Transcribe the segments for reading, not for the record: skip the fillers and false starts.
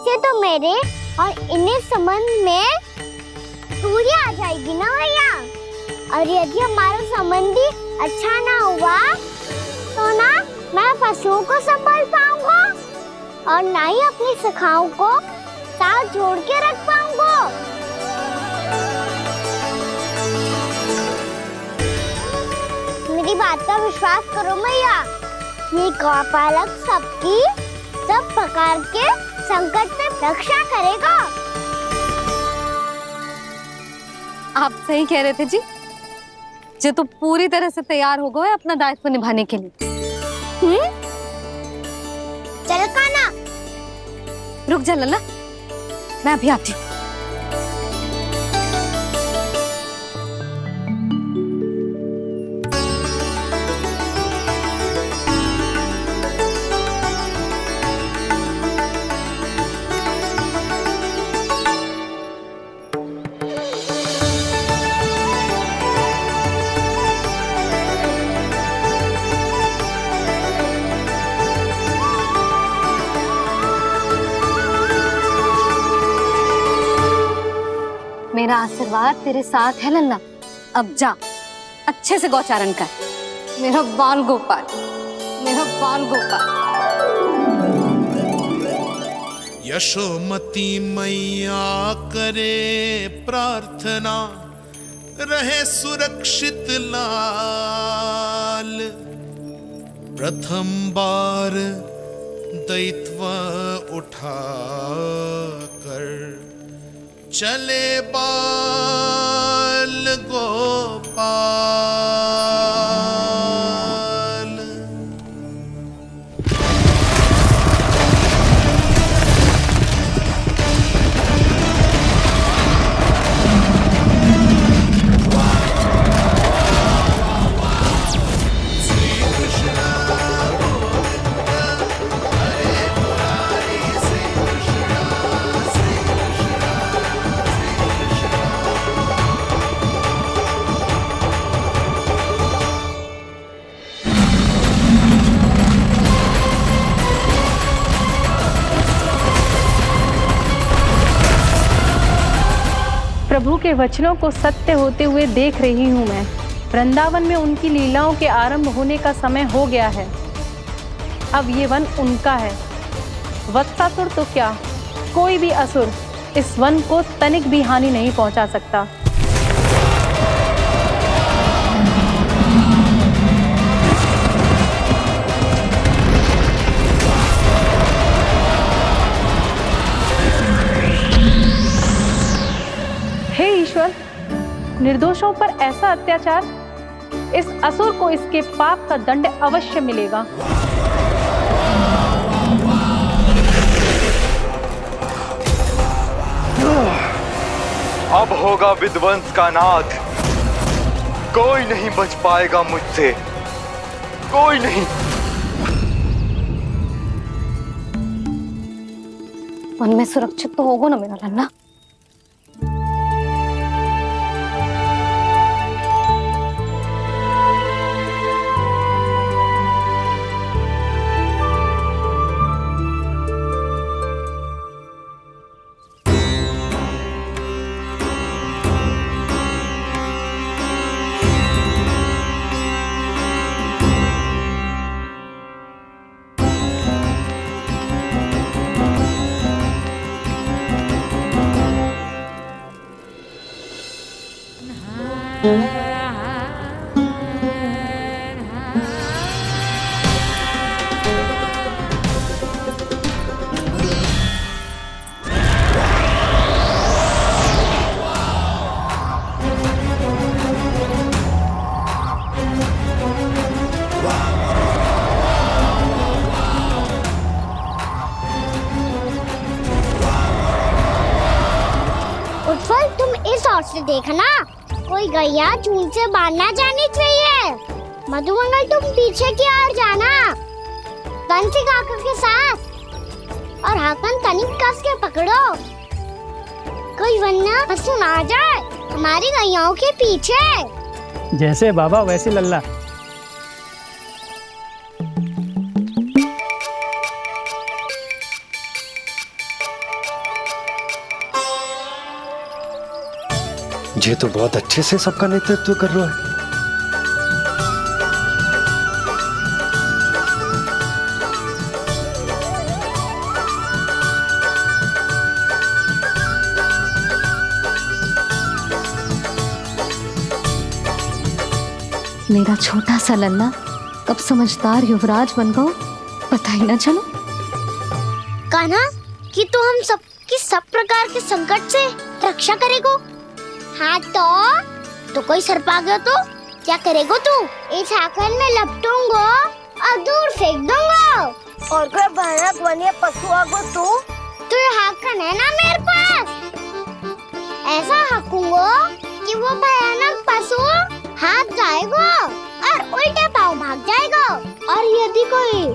से तो मेरे और इन्हें संबंध में दूरी आ जाएगी ना भैया। और यदि हमारा संबंध ही अच्छा ना हुआ तो ना मैं पशुओं को संभाल पाऊंगा और ना ही अपनी सखाओं को साथ जोड़ के रख पाऊंगा। मेरी बात का विश्वास करो भैया, ये गौपालक सबकी सब प्रकार के संकट से रक्षा करेगा। आप सही कह रहे थे जी। जो तो पूरी तरह से तैयार हो गए अपना दायित्व निभाने के लिए। चल काना, रुक जा लल्ला, मैं अभी आती हूँ। मेरा आशीर्वाद तेरे साथ है लल्ला। अब जा, अच्छे से गौचारण कर। मेरा बाल गोपाल, मेरा बाल गोपाल। यशोमती मैया करे प्रार्थना, रहे सुरक्षित लाल। प्रथम बार दैत्व उठा कर चले बाल गोपाल। प्रभु के वचनों को सत्य होते हुए देख रही हूँ मैं। वृंदावन में उनकी लीलाओं के आरंभ होने का समय हो गया है। अब ये वन उनका है। वत्सासुर तो क्या, कोई भी असुर इस वन को तनिक भी हानि नहीं पहुंचा सकता। हे ईश्वर, निर्दोषों पर ऐसा अत्याचार, इस असुर को इसके पाप का दंड अवश्य मिलेगा। अब होगा विध्वंस का नाथ। कोई नहीं बच पाएगा मुझसे, कोई नहीं। वन में सुरक्षित तो होगा ना मेरा लल्ला। उत्पल, तुम इस ओर से देखना, कोई गैया झुंड से बाहर ना जानी चाहिए। मधुमंगल, तुम पीछे की ओर जाना, बंसी काका के साथ, और हाकन तनिक कस के पकड़ो, कोई वरना पशु ना आ जाए हमारी गैयाओं के पीछे। जैसे बाबा वैसे लल्ला। ये तो बहुत अच्छे से सबका नेतृत्व कर रहा है। मेरा छोटा सा लल्ला कब समझदार युवराज बन गो पता ही ना चलो। कान्हा कि तू हम सबकी सब प्रकार के संकट से रक्षा करेगो। हाँ तो कोई सर्प आ गया तो क्या करेगो तू? इस हाकन में लपटूंगो और दूर फेंक दूंगा। और कोई भयानक वन्य पशु आगो तो ये हाकन है ना मेरे पास, ऐसा हाकूंगो कि वो भयानक पशु हाथ जाएगा और उल्टे पाँव भाग जाएगा। और यदि कोई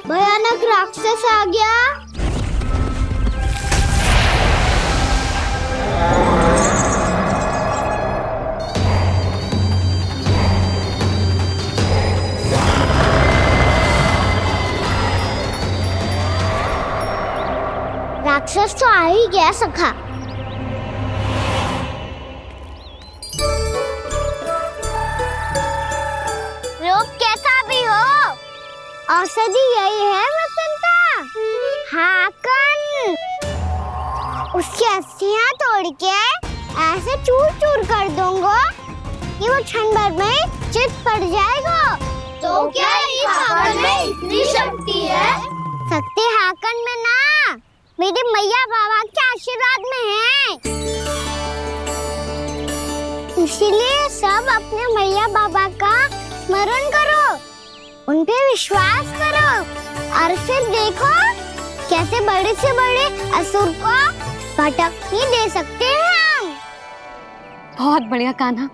भयानक राक्षस आ गया राक्षस तो आ ही गया सखा। रूप कैसा भी हो औषधि यही है वतन का। हाकन उसकी अस्थियां तोड़ के ऐसे चूर चूर कर दूंगा कि वो क्षण भर में चित पड़ जाएगा। तो क्या इस हाकन में इतनी शक्ति है? शक्ति हाकन में ना मेरी मैया बाबा के आशीर्वाद में है। इसीलिए सब अपने मैया बाबा का स्मरण करो, उन पे विश्वास करो और फिर देखो कैसे बड़े से बड़े असुर को भटकने दे सकते हैं हम। बहुत बढ़िया कान्हा।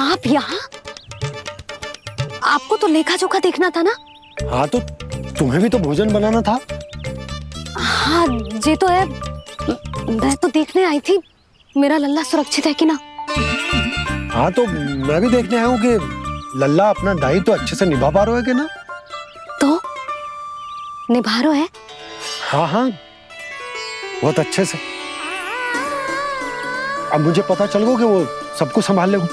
आप यहाँ? आपको तो लेखा जोखा देखना था ना? हाँ तो तुम्हें भी तो भोजन बनाना था। हाँ ये तो है, मैं तो देखने आई थी मेरा लल्ला सुरक्षित है कि ना। हाँ तो मैं भी देखने आया हूँ कि लल्ला अपना दायित्व तो अच्छे से निभा पा रहा है कि ना। तो निभा रहा है? हाँ हाँ बहुत अच्छे से। अब मुझे पता चल गया कि वो सब कुछ संभाल लेगा।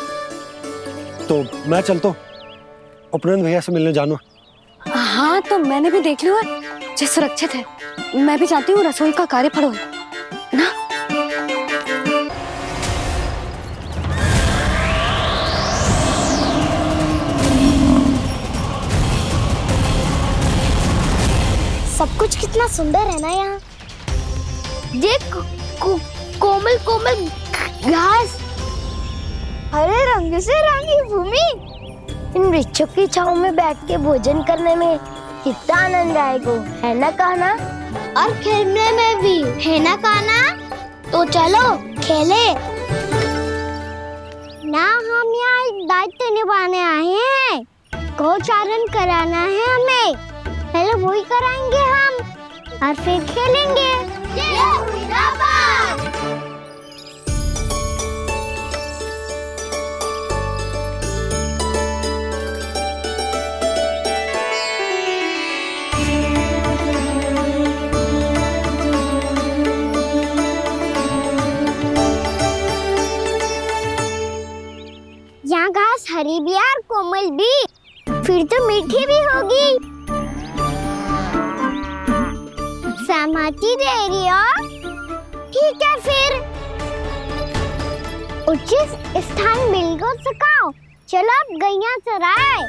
तो मैं चलता हूँ, उपनंद भैया से मिलने जाना। हाँ तो मैंने भी देख लिया जो सुरक्षित है। मैं भी चाहती हूँ रसोई का कार्य पड़ो ना। सब कुछ कितना सुंदर है ना यहाँ। देख कोमल कोमल घास, हरे रंग से रंगी भूमि। इन वृक्षों की छांव में बैठ के भोजन करने में कितना आनंद आएगा, है ना कान्हा? और खेलने में भी, है ना कान्हा? तो चलो खेले ना। हम यहाँ एक दायित्व निभाने आए हैं, गोचारण कराना है हमें। पहले वही कराएंगे हम और फिर खेलेंगे। यहाँ घास हरी भी और कोमल भी, फिर तो मीठी भी होगी। सहमति दे रही हो? ठीक है फिर उचित स्थान मिल को सकाओ। चलो अब गैया चराए।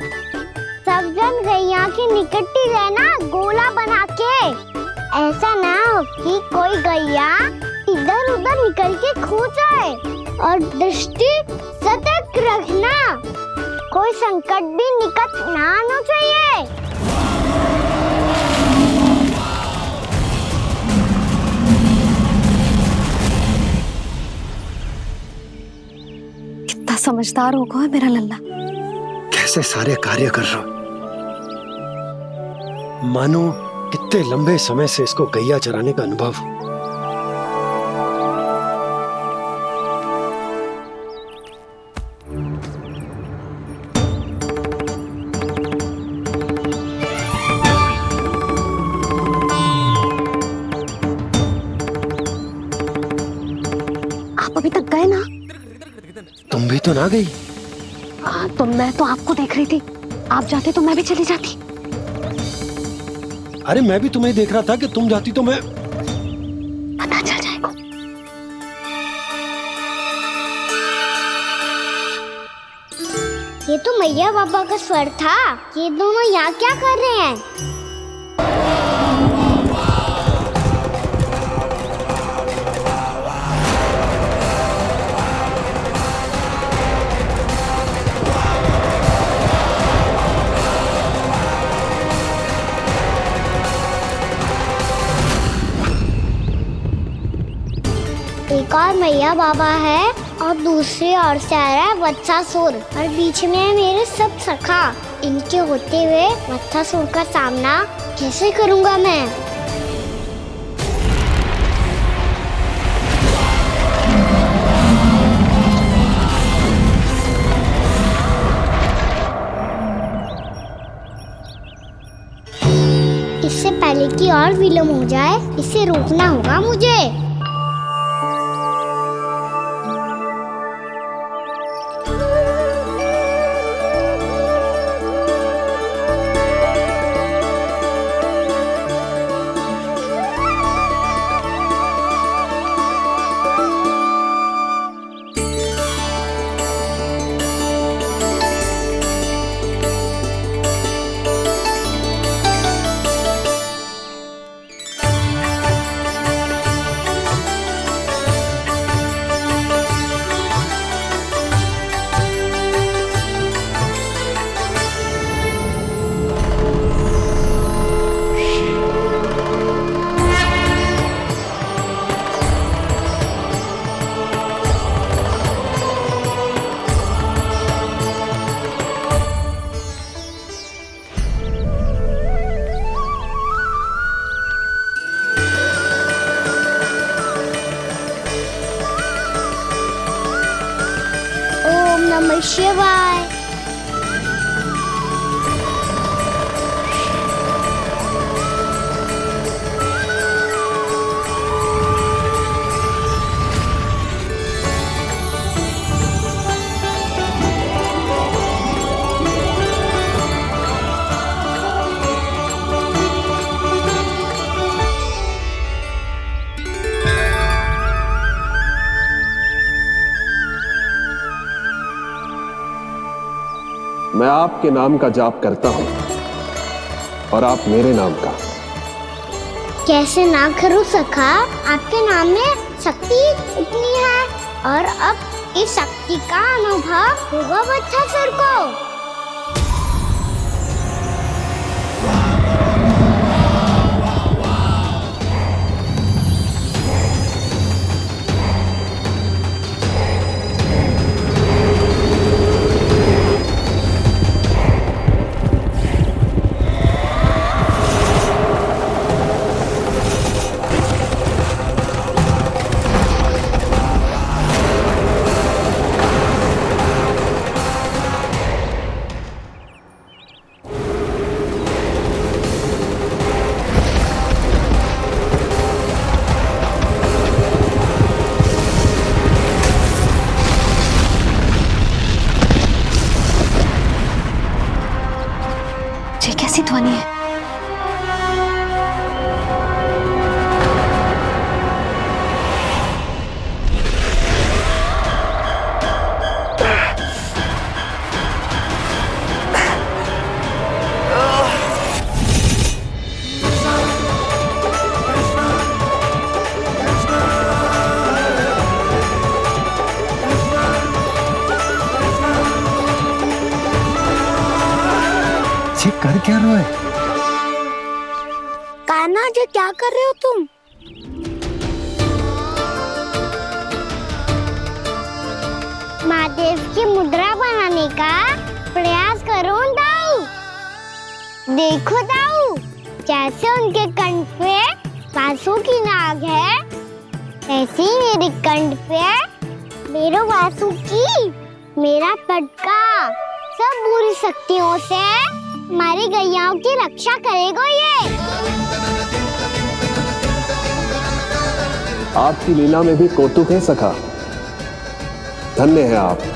सब जन गैया के निकट ही रहना, गोला बना के। ऐसा ना हो कि कोई गैया इधर उधर निकल के खो जाए। और दृष्टि सतर्क रखना, कोई संकट भी निकट ना आना चाहिए। कितना समझदार होगा है मेरा लल्ला। कैसे सारे कार्य कर रहा, मानो कितने लंबे समय से इसको गैया चराने का अनुभव हो। तुम भी तो ना गई। तो मैं तो आपको देख रही थी, आप जाते तो मैं भी चली जाती। अरे मैं भी तुम्हें देख रहा था कि तुम जाती तो मैं। पता चल जाएगा। ये तो मैया बाबा का स्वर था। ये दोनों यहाँ क्या कर रहे हैं? एक और मैया बाबा है और दूसरी ओर से आ रहा है वत्सासुर और बीच में है मेरे सब सखा। इनके होते हुए वत्सासुर का सामना कैसे करूंगा मैं? इससे पहले कि और विलम्ब हो जाए, इसे रोकना होगा मुझे। ओम नमः शिवाय। मैं आपके नाम का जाप करता हूं और आप मेरे नाम का। कैसे ना करूं सखा? आपके नाम में शक्ति इतनी है और अब इस शक्ति का अनुभव होगा वत्सासुर को। ये कैसी ध्वनि है? कर क्या रहा है? कान्हा जी क्या कर रहे हो तुम? महादेव की मुद्रा बनाने का प्रयास करो दाऊ। देखो दाऊ, जैसे उनके कंठ पे वासु की नाग है, ऐसे ही मेरे कंठ पे मेरे वासु की मेरा पटका सब बुरी शक्तियों से हमारी गैयाओं की रक्षा करेगा ये। आपकी लीला में भी कौतुक है सखा। धन्य है आप।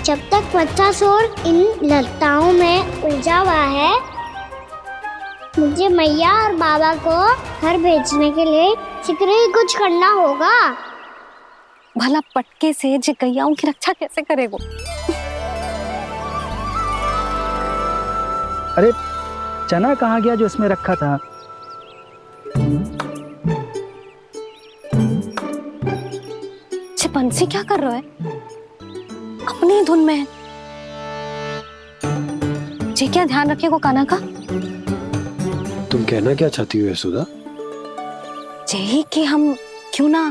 जब तक बच्चासुर इन लताओं में उलझा हुआ है, मुझे मैया और बाबा को घर भेजने के लिए शीघ्र ही कुछ करना होगा। भला पटके से गैयाओं की रक्षा कैसे करेगा? अरे चना कहाँ गया जो इसमें रखा था? बंसी क्या कर रहा है? अपनी धुन में। जी क्या ध्यान रखिएगा कान्हा का। तुम कहना क्या चाहती हो यशोदा? यही कि हम क्यों ना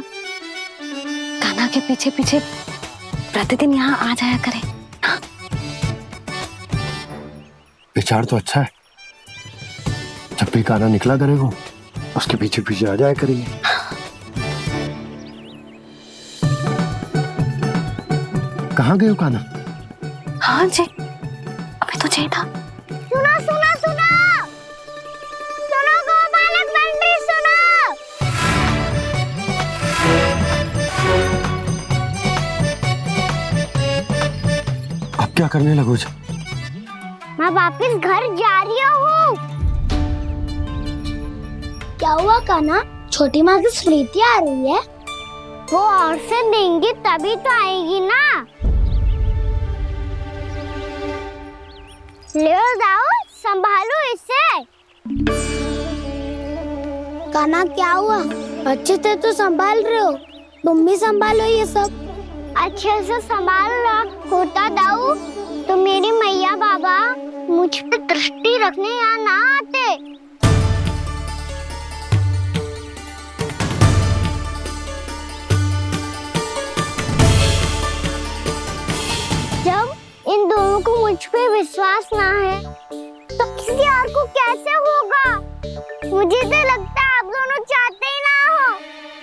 कान्हा के पीछे पीछे प्रतिदिन यहाँ आ जाया करें। हाँ? विचार तो अच्छा है। जब भी कान्हा निकला करेगा उसके पीछे पीछे आ जाया करेंगे। कहाँ गए हो कान्हा? हाँ जी, अभी तो चाहिए था। सुनो सुनो सुनो सुनो गोपालक बंटी सुनो। अब क्या करने लगोगे? मैं वापस घर जा रही हूँ। क्या हुआ कान्हा? छोटी माँ की स्मृति आ रही है। वो और से देंगी तभी तो आएगी ना। ले जाओ, संभालो इसे। कान्हा क्या हुआ? अच्छे से तो संभाल रहे हो, तुम भी संभालो ये सब। अच्छे से संभाल रहा होता दाऊ तो मेरी मैया बाबा मुझ पे दृष्टि रखने यहाँ ना आते। जब इन दोनों को मुझ पे विश्वास ना है तो किसी और को कैसे होगा? मुझे तो लगता है आप दोनों चाहते ही ना हो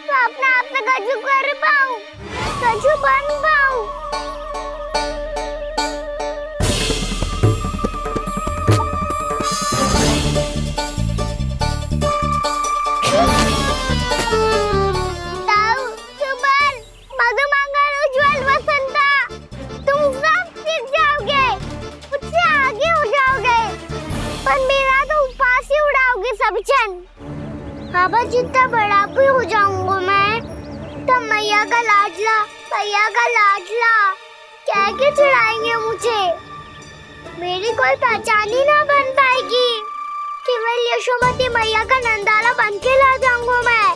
तो अपने आप से गजू कर पाऊं, गजू बन पाऊं। बाबा जितना बड़ा भी हो जाऊंगा मैं तो मैया का लाडला कह के चिढ़ाएंगे मुझे। मेरी कोई पहचान ही ना बन पाएगी। केवल यशोमती मैया का नंदाला बन के ला जाऊंगा मैं।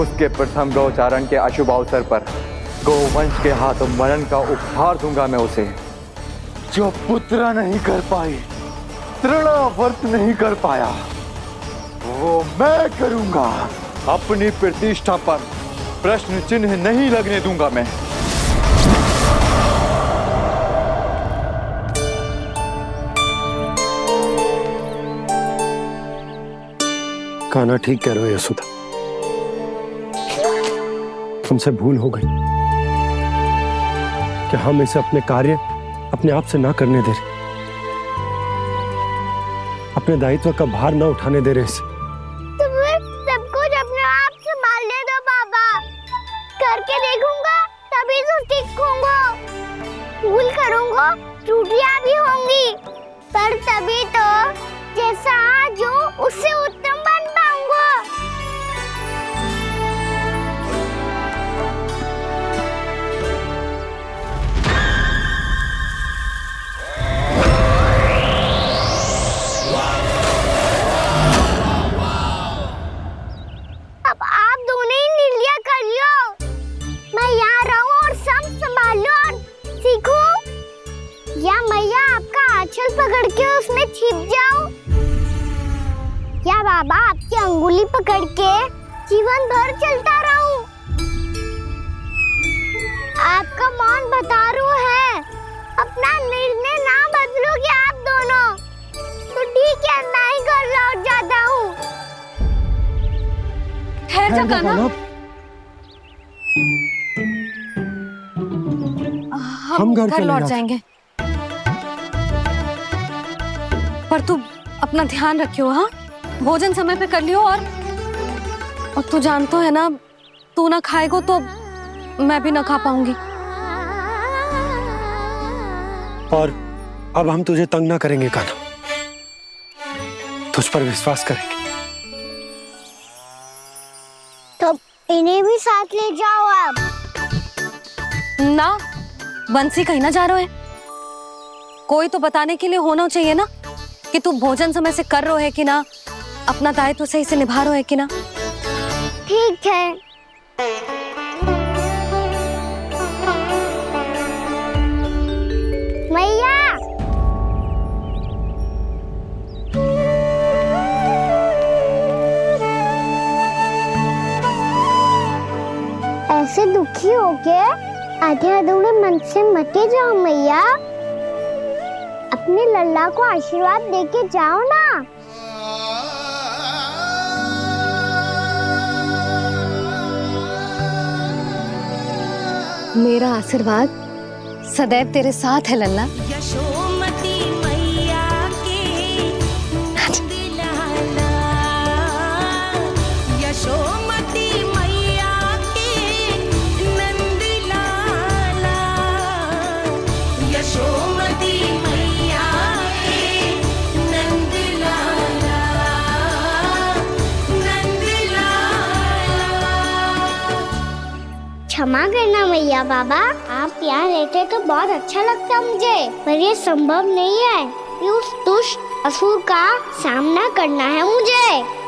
उसके प्रथम गौचारण के अशुभ अवसर पर गोवंश के हाथों मरण का उपहार दूंगा मैं उसे। जो पुत्र नहीं कर पाई, तृणावर्त नहीं कर पाया, वो मैं करूंगा। अपनी प्रतिष्ठा पर प्रश्न चिन्ह नहीं लगने दूंगा मैं। कान्हा ठीक कह रहे हो यशोदा, हमसे भूल हो गई कि हम इसे अपने कार्य अपने आप से ना करने दे रहे, अपने दायित्व का भार ना उठाने दे रहे इसे। तो फिर सब कुछ अपने आप से संभालने दो बाबा। करके देखूंगा तभी तो सीखूंगा। भूल करूंगा, त्रुटियां भी होंगी, पर तभी तो जैसा आज हूं उससे उत्तम बन पाऊंगा। अब आप दोनों ही निर्णय कर लो। मैं यहाँ रहूं और सब संभालूं और सीखूं, या मैया आपका आंचल पकड़ मैं उसमें छिप जाऊं? क्या बाबा आपकी अंगुली पकड़ के जीवन भर चलता रहूं? आपका मौन बतारू है, अपना निर्णय ना बदलोगे आप दोनों तो ठीक है, मैं ही घर लौट जाता हूँ। ठहर जा कान्हा, हम घर लौट जाएंगे, पर तू अपना ध्यान रखियो। हाँ, भोजन समय पे कर लियो। और तू जानतो है ना, तू ना खाएगो तो मैं भी ना खा पाऊंगी। और अब हम तुझे तंग ना करेंगे कान्हा, तुझ पर विश्वास करेंगे। तो इन्हें भी साथ ले जाओ आप। ना, बंसी कहीं ना जा रहे है, कोई तो बताने के लिए होना चाहिए ना कि तू भोजन समय से कर रहे है कि ना, अपना दायित्व सही से निभा रहे है कि ना। ठीक है। मैया, ऐसे दुखी हो के आधे अधूरे मन से मत जाओ मैया, अपने लल्ला को आशीर्वाद देके जाओ ना। मेरा आशीर्वाद सदैव तेरे साथ है लल्ला। यशोमती मैया के नंद लाला, यशोमती मैया के नंद लाला, यशोमती मैया के नंद लाला, नंद लाला। क्षमा करना मैया बाबा, आप यहाँ रहते तो बहुत अच्छा लगता मुझे, पर ये संभव नहीं है कि उस दुष्ट असुर का सामना करना है मुझे।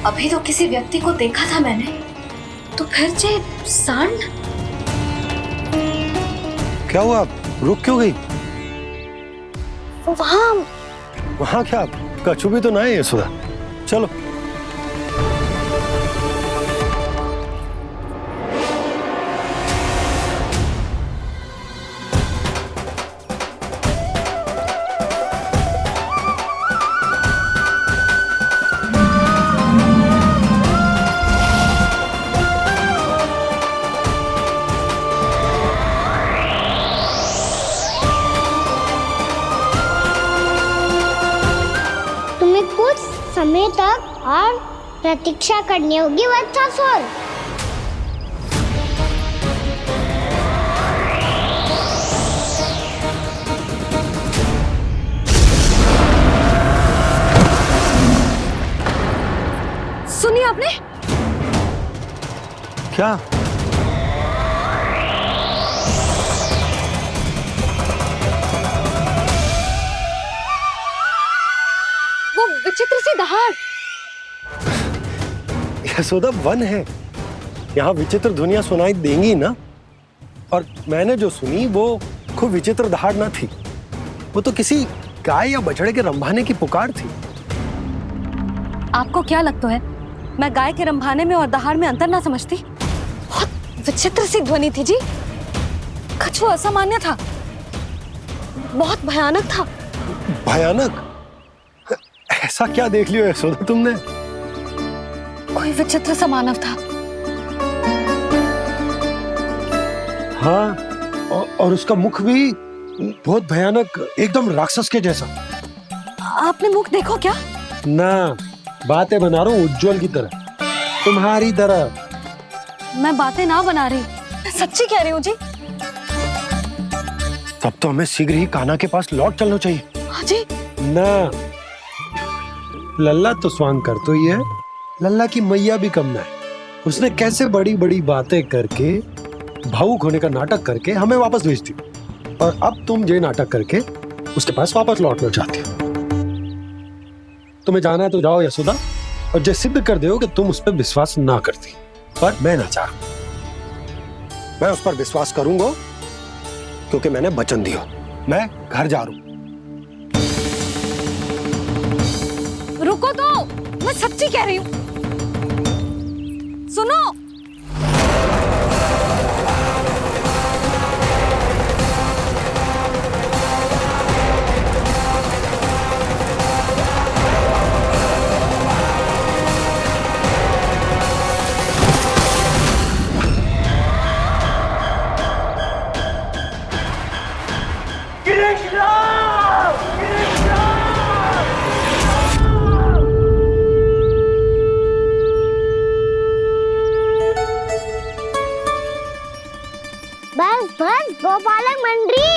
अभी तो किसी व्यक्ति को देखा था मैंने, तो फिर जे सांड। क्या हुआ, रुक क्यों गई? वहाँ क्या कछु भी तो नहीं है सुधा, चलो। कुछ समय तक और प्रतीक्षा करनी होगी वत्सासुर। सुनिए आपने क्या? वो विचित्र सी दहाड़। यशोदा, वन है, यहाँ विचित्र ध्वनियां सुनाई देंगी ना। और मैंने जो सुनी वो खूब विचित्र दहाड़ ना थी, वो तो किसी गाय या बछड़े के रंभाने की पुकार थी। आपको क्या लगता है मैं गाय के रंभाने में और दहाड़ में अंतर ना समझती? बहुत विचित्र सी ध्वनि थी जी, कुछ वो असामान्य था, बहुत भयानक था। भयानक? ऐसा क्या देख लियो यशोदा तुमने? कोई विचित्र सा मानव था। हाँ, और उसका मुख भी बहुत भयानक, एकदम राक्षस के जैसा। आपने मुख देखो क्या? ना, बातें बना रहा हूँ उज्जवल की तरह, तुम्हारी तरह। मैं बातें ना बना रही, मैं सच्ची कह रही हूँ जी। तब तो हमें शीघ्र ही कान्हा के पास लौट चलना चाहिए। हाँ जी। ना, लल्ला तो स्वांग कर तो ही है, लल्ला की मैया भी कम ना है। उसने कैसे बड़ी बड़ी बातें करके, भावुक होने का नाटक करके हमें वापस भेज दी, और अब तुम ये नाटक करके उसके पास वापस लौटना चाहती हो। तुम्हें जाना है तो जाओ यशोदा, और जो सिद्ध कर दो कि तुम उस पर विश्वास ना करती। पर मैं ना चाह, मैं उस पर विश्वास करूंगा क्योंकि मैंने वचन दिया। मैं घर जा रहा हूं। रुको तो, मैं सच्ची कह रही हूँ। सुनो, बस बस गोपालक मंडली,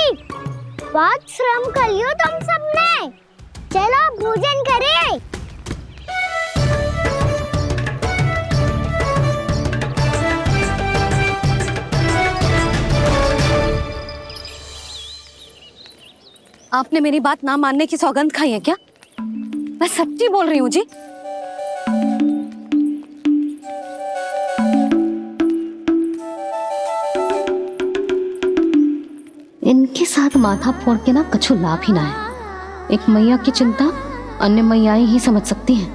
बहुत श्रम कर लियो तुम सबने। चलो भोजन करें। आपने मेरी बात ना मानने की सौगंध खाई है क्या? मैं सच्ची बोल रही हूँ जी। इनके साथ माथा फोड़ के ना कछु लाभ ही ना है। एक मैया की चिंता अन्य मैयाएं ही समझ सकती हैं।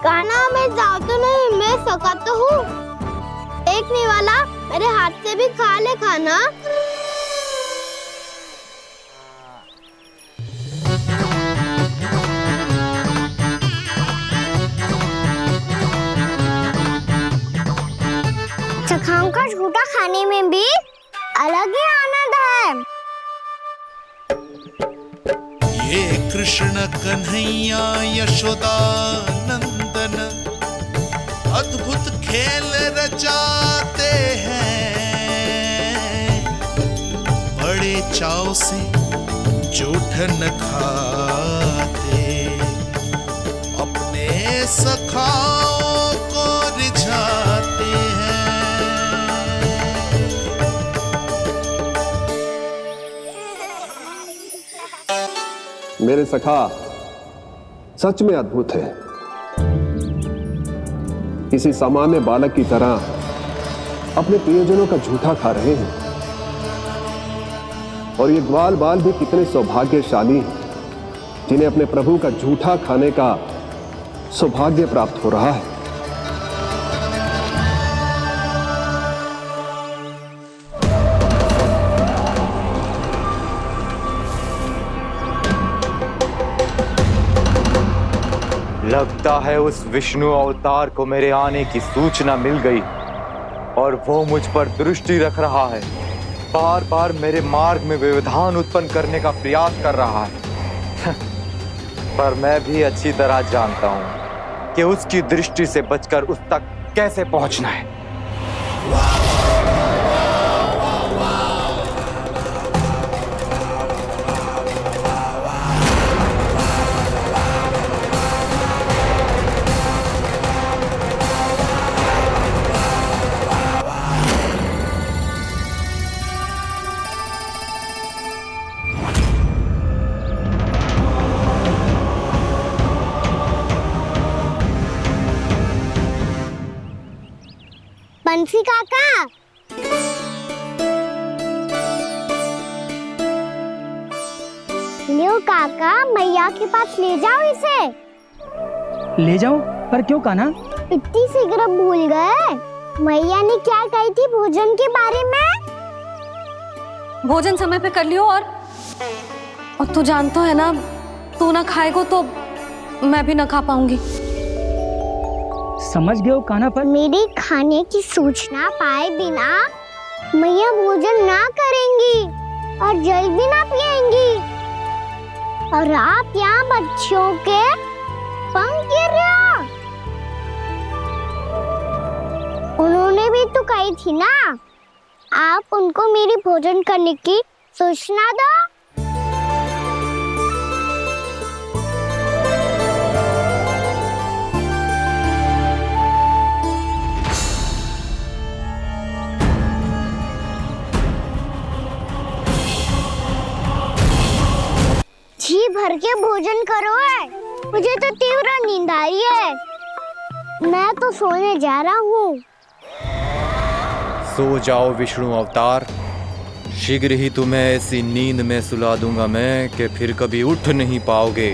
कान्हा, मैं जाऊँ तो नहीं, मैं सका तो हूँ। एक नहीं वाला मेरे हाथ से भी खा ले खाना। चखाओं का झूठा खाने में भी अलग ही आनंद है। ये कृष्ण कन्हैया यशोदा नंदन अद्भुत खेल रचाते हैं, बड़े चाव से जूठन खाते, अपने सखाओं को रिझाते हैं। मेरे सखा सच में अद्भुत है। किसी सामान्य बालक की तरह अपने प्रियजनों का झूठा खा रहे हैं, और ये ग्वाल बाल भी कितने सौभाग्यशाली हैं जिन्हें अपने प्रभु का झूठा खाने का सौभाग्य प्राप्त हो रहा है। लगता है उस विष्णु अवतार को मेरे आने की सूचना मिल गई और वो मुझ पर दृष्टि रख रहा है। बार बार मेरे मार्ग में व्यवधान उत्पन्न करने का प्रयास कर रहा है। पर मैं भी अच्छी तरह जानता हूं कि उसकी दृष्टि से बचकर उस तक कैसे पहुंचना है। बंसी काका, लियो काका, मैया के पास ले जाओ इसे। ले जाओ? पर क्यों कान्हा? इतनी शीघ्र भूल गए? मैया ने क्या कही थी भोजन के बारे में? भोजन समय पे कर लियो, और तू जानतो है ना, तू ना खाएगो तो मैं भी न खा पाऊंगी। समझ गए हो कान्हा पर? मेरे खाने की सूचना पाए बिना मैया भोजन ना करेंगी और जल भी ना पिएंगी, और आप यहाँ बच्चों के पंख गिर रहे हो। उन्होंने भी तो कही थी ना, आप उनको मेरी भोजन करने की सूचना दो। जी भर के भोजन करो है, मुझे तो तीव्र नींद आ रही है। मैं तो सोने जा रहा हूँ। सो जाओ विष्णु अवतार, शीघ्र ही तुम्हें ऐसी नींद में सुला दूंगा मैं कि फिर कभी उठ नहीं पाओगे।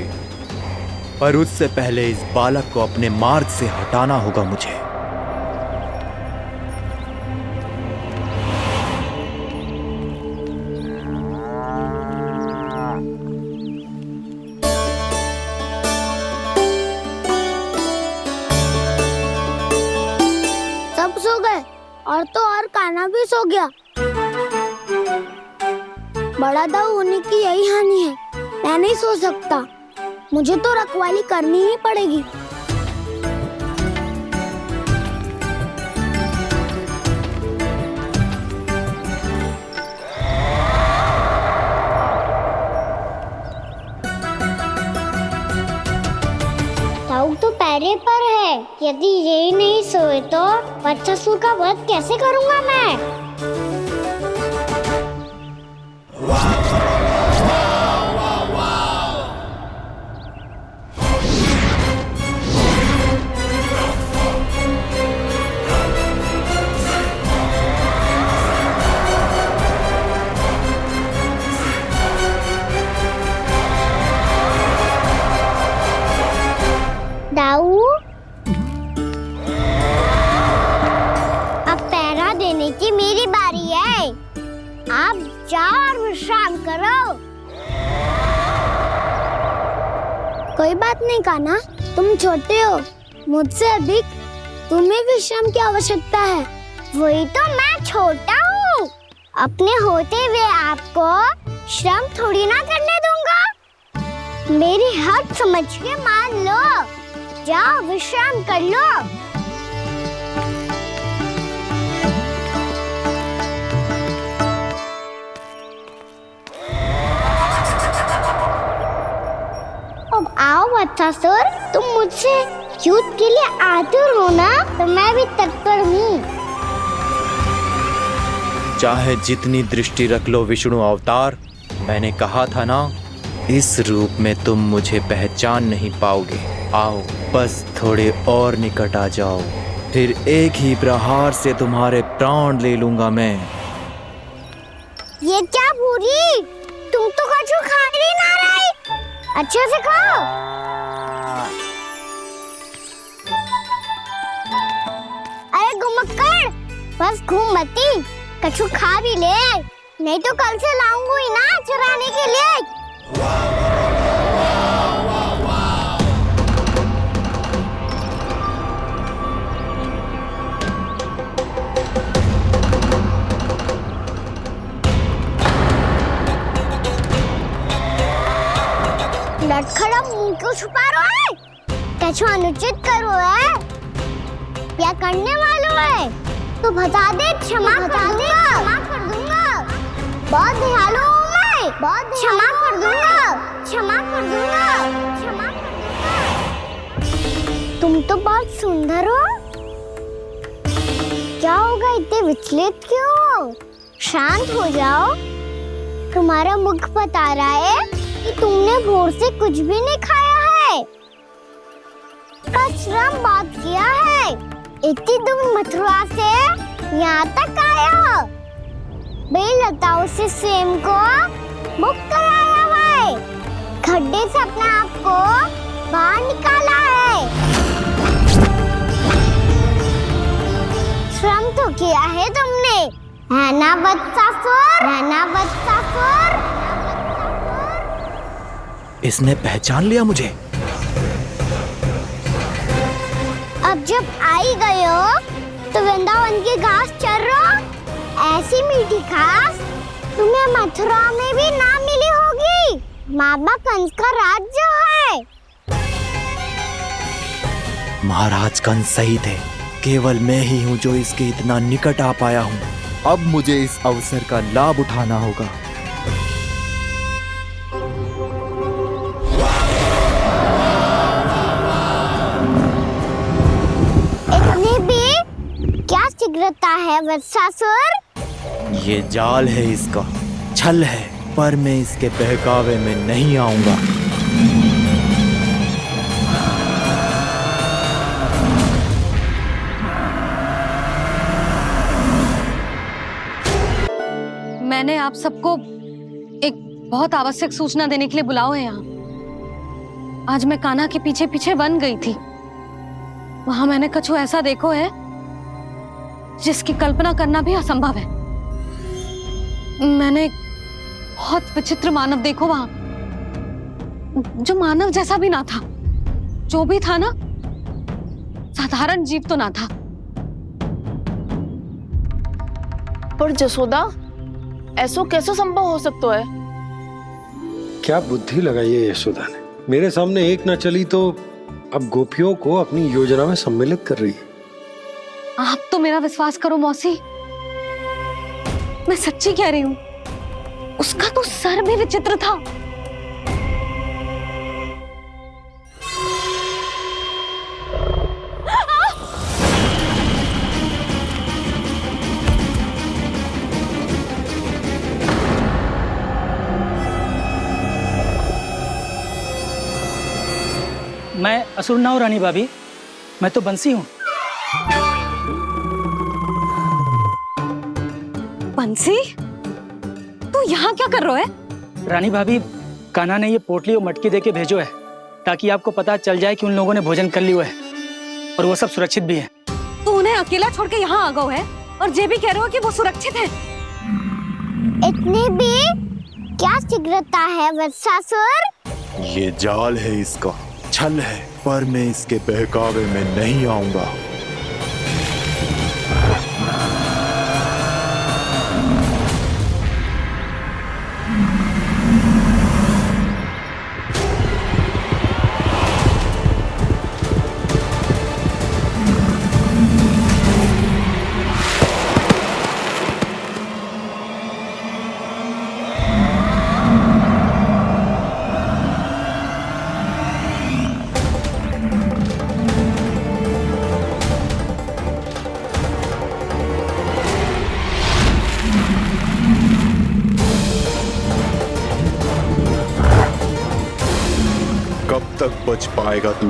पर उससे पहले इस बालक को अपने मार्ग से हटाना होगा मुझे। सब सो गए और तो और कान्हा भी सो गया। बड़ा दाऊ होने की यही हानि है, मैं नहीं सो सकता। मुझे तो रखवाली करनी ही पड़ेगी। दाऊ तो पैरे पर है, यदि यही नहीं सोए तो बच्चासुर का वध कैसे करूंगा मैं? दाऊ, अब पहरा देने की मेरी बारी है। आप जाओ और विश्राम करो। कोई बात नहीं कान्हा, तुम छोटे हो, मुझसे अधिक तुम्हें विश्राम की आवश्यकता है। वही तो मैं छोटा हूँ, अपने होते हुए आपको श्रम थोड़ी ना करने दूंगा। मेरी हद समझ के मान लो, जाओ विश्राम कर लो। अब आओ बच्चासुर, तुम मुझसे युद्ध के लिए आतुर हो ना, तो मैं भी तत्पर हूँ। चाहे जितनी दृष्टि रख लो विष्णु अवतार, मैंने कहा था ना, इस रूप में तुम मुझे पहचान नहीं पाओगे। आओ बस थोड़े और निकट आ जाओ, फिर एक ही प्रहार से तुम्हारे प्राण ले लूंगा मैं। ये क्या भूरी, तुम तो कछु खा ही ना रही, अच्छे से खाओ। अरे घुमक्कड़, बस घूम मती, कछु खा भी ले, नहीं तो कल से लाऊंगा ही ना चुराने के लिए। लटखड़ा मुंह क्यों छुपा रहा है? कछु अनुचित करो है या करने वालों है तो बता दे, क्षमा कर दूंगा। बहुत दयालु हूँ मैं, बहुत क्षमा कर दूंगा। तुम तो बहुत सुंदर हो, क्या होगा, इतने विचलित क्यों हो? शांत हो जाओ, तुम्हारा मुख बता रहा है कि तुमने भोर से कुछ भी नहीं खाया है, श्रम बात किया है, इतनी दूर मथुरा से यहाँ तक आए हो, बेलताओं से स्वयं को मुक्त कराया हुआ है, खड्डे से अपने आप को बाहर निकाला है, श्रम तो किया है तुमने, है ना बच्चासुर? इसने पहचान लिया मुझे। अब जब आई गए हो तो वृंदावन की घास चर रहो। ऐसी मीठी घास तुम्हें मथुरा में भी ना मिली होगी। मामा कंस का राज्य है। महाराज कंस सही थे, केवल मैं ही हूँ जो इसके इतना निकट आ पाया हूँ। अब मुझे इस अवसर का लाभ उठाना होगा। इतनी भी क्या शीघ्रता है वत्सासुर? ये जाल है इसका, छल है, पर मैं इसके बहकावे में नहीं आऊंगा। मैंने आप सबको एक बहुत आवश्यक सूचना देने के लिए बुलाओ है यहाँ। आज मैं कान्हा के पीछे पीछे वन गई थी। वहां मैंने कछु ऐसा देखो है जिसकी कल्पना करना भी असंभव है। मैंने बहुत विचित्र मानव देखो वहां, जो मानव जैसा भी ना था। जो भी था ना, साधारण जीव तो ना था। पर जसोदा, ऐसा कैसे संभव हो सकता है? क्या बुद्धि लगाई है यशोदा ने। मेरे सामने एक न चली तो अब गोपियों को अपनी योजना में सम्मिलित कर रही है। आप तो मेरा विश्वास करो मौसी, मैं सच्ची कह रही हूँ। उसका तो सर भी विचित्र था। मैं असुर ना हूं रानी भाभी, मैं तो बंसी हूँ। बंसी, तू यहाँ क्या कर रहा है? रानी भाभी, कान्हा ने ये पोटली और मटकी देके भेजो है ताकि आपको पता चल जाए कि उन लोगों ने भोजन कर लिया है और वो सब सुरक्षित भी है। तू उन्हें अकेला छोड़ के यहाँ आ गए है और ये भी कह रहे हो कि वो सुरक्षित है। इतनी भी क्या शीघ्रता है वत्सासुर? ये जाल है इसका, छल है, पर मैं इसके बहकावे में नहीं आऊंगा। कब तक बच पाएगा तू?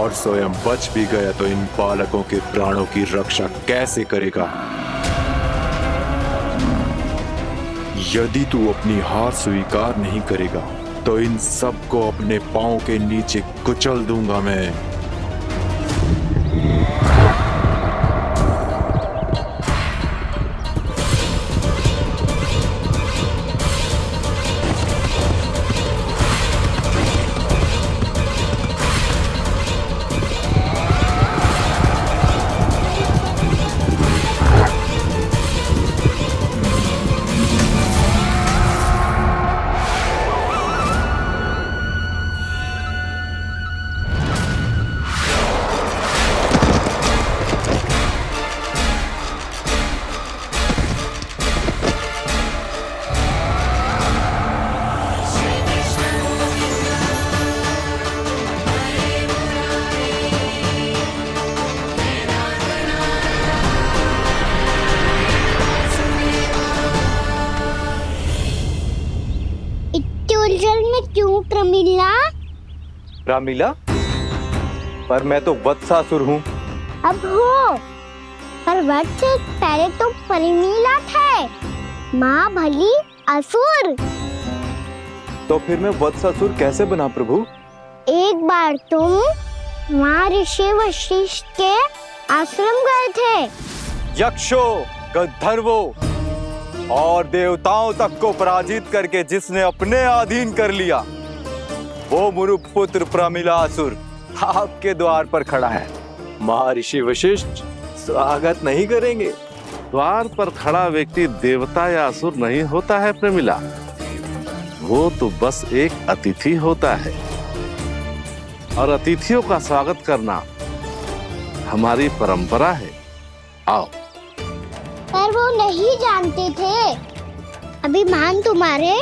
और स्वयं बच भी गया तो इन बालकों के प्राणों की रक्षा कैसे करेगा? यदि तू अपनी हार स्वीकार नहीं करेगा तो इन सबको अपने पांव के नीचे कुचल दूंगा मैं। उलझन में क्यों प्रमिला? रामीला, पर मैं तो वत्सासुर हूँ। अब हो, पर वत्स से पहले तो परिमीला थे। माँ भली असुर। तो फिर मैं वत्सासुर कैसे बना प्रभु? एक बार तुम माँ ऋषि वशिष्ठ के आश्रम गए थे। यक्षों, गंधर्वों और देवताओं तक को पराजित करके जिसने अपने अधीन कर लिया, वो मुरुपुत्र प्रमिलासुर आपके द्वार पर खड़ा है। महर्षि वशिष्ठ स्वागत नहीं करेंगे? द्वार पर खड़ा व्यक्ति देवता या असुर नहीं होता है प्रमिला, वो तो बस एक अतिथि होता है और अतिथियों का स्वागत करना हमारी परंपरा है। आओ। पर वो नहीं जानते थे, अभिमान तुम्हारे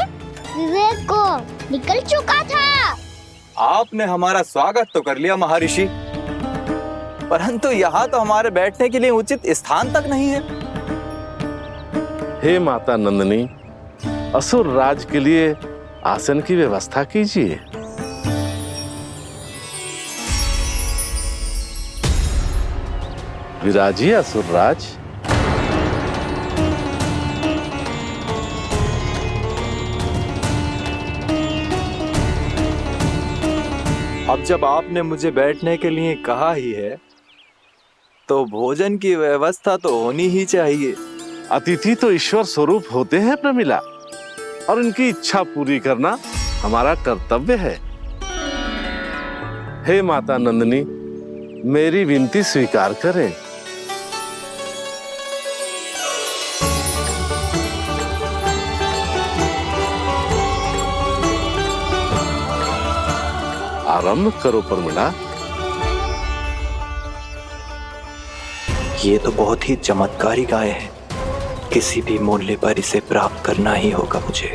विवेक को निकल चुका था। आपने हमारा स्वागत तो कर लिया महर्षि, परंतु यहाँ तो हमारे बैठने के लिए उचित स्थान तक नहीं है। हे माता नंदिनी, असुर राज के लिए आसन की व्यवस्था कीजिए। विराजिए असुर राज। अब जब आपने मुझे बैठने के लिए कहा ही है, तो भोजन की व्यवस्था तो होनी ही चाहिए। अतिथि तो ईश्वर स्वरूप होते हैं प्रमिला, और उनकी इच्छा पूरी करना हमारा कर्तव्य है। हे माता नंदिनी, मेरी विनती स्वीकार करें। आरंभ करो प्रमिला। ये तो बहुत ही चमत्कारी गाय है, किसी भी मूल्य पर इसे प्राप्त करना ही होगा मुझे।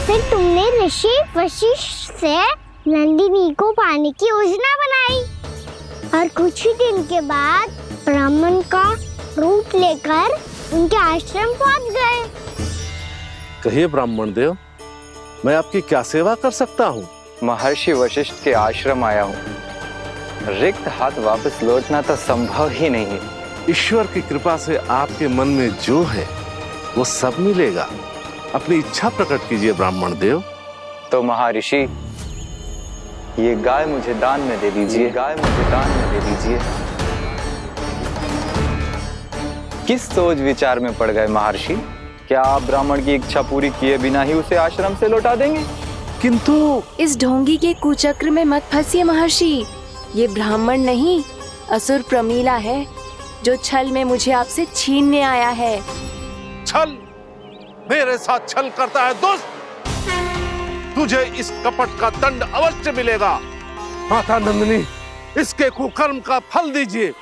फिर तुमने ऋषि वशिष्ठ से नंदिनी को पाने की योजना बनाई और कुछ ही दिन के बाद ब्राह्मण का रूप लेकर उनके आश्रम पहुंच गए। कहिए ब्राह्मण देव, मैं आपकी क्या सेवा कर सकता हूँ? महर्षि वशिष्ठ के आश्रम आया हूँ। रिक्त हाथ वापस लौटना तो संभव ही नहीं है। ईश्वर की कृपा से आपके मन में जो है वो सब मिलेगा। अपनी इच्छा प्रकट कीजिए ब्राह्मण देव। तो महर्षि, ये गाय मुझे दान में दे दीजिए। गाय मुझे दान में दे दीजिए। किस सोच विचार में पड़ गए महर्षि? क्या आप ब्राह्मण की इच्छा पूरी किए बिना ही उसे आश्रम से लौटा देंगे? किंतु इस ढोंगी के कुचक्र में मत फंसिए महर्षि। ये ब्राह्मण नहीं, असुर प्रमीला है, जो छल में मुझे आपसे छीनने आया है। छल? मेरे साथ छल करता है दुष्ट? तुझे इस कपट का दंड अवश्य मिलेगा। माता नंदिनी, इसके कुकर्म का फल दीजिए।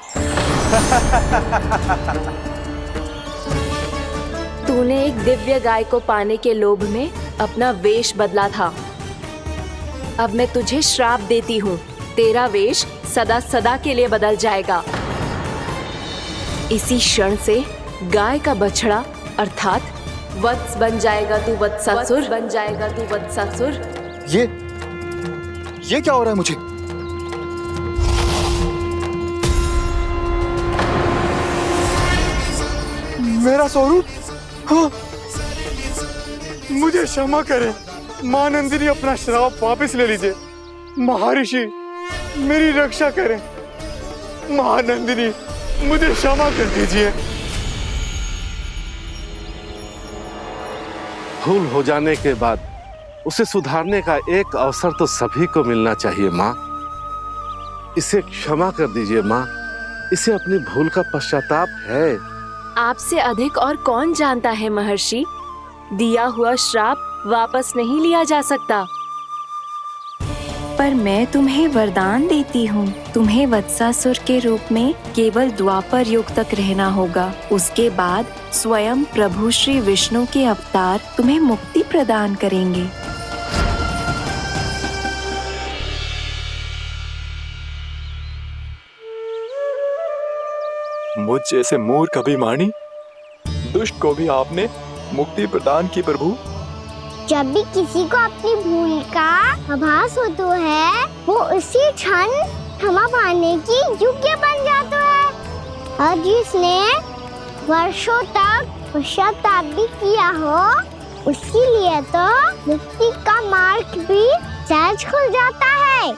तूने एक दिव्य गाय को पाने के लोभ में अपना वेश बदला था। अब मैं तुझे श्राप देती हूँ, तेरा वेश सदा सदा के लिए बदल जाएगा। इसी क्षण से गाय का बछड़ा अर्थात वत्स बन जाएगा तू वत्सासुर। बन जाएगा तू वत्सासुर। ये क्या हो रहा है मुझे? मेरा स्वरूप? हाँ। मुझे क्षमा करें मां नंदिनी, अपना श्राप वापस ले लीजिए। महर्षि, मेरी रक्षा करें। मां नंदिनी, मुझे क्षमा कर दीजिए। भूल हो जाने के बाद उसे सुधारने का एक अवसर तो सभी को मिलना चाहिए माँ। इसे क्षमा कर दीजिए माँ, इसे अपनी भूल का पश्चाताप है। आपसे अधिक और कौन जानता है महर्षि, दिया हुआ श्राप वापस नहीं लिया जा सकता। पर मैं तुम्हें वरदान देती हूँ, तुम्हें वत्सासुर के रूप में केवल द्वापर युग तक रहना होगा। उसके बाद स्वयं प्रभु श्री विष्णु के अवतार तुम्हें मुक्ति प्रदान करेंगे। मुझ जैसे मूर्ख अभिमानी दुष्ट को भी आपने मुक्ति प्रदान की प्रभु। जब भी किसी को अपनी भूल का आभास होता है, वो उसी क्षण क्षमा पाने की योग्य बन जाता है। और जिसने वर्षों तक पश्चाताप भी किया हो, उसके लिए तो मुक्ति का मार्ग भी सहज खुल जाता है।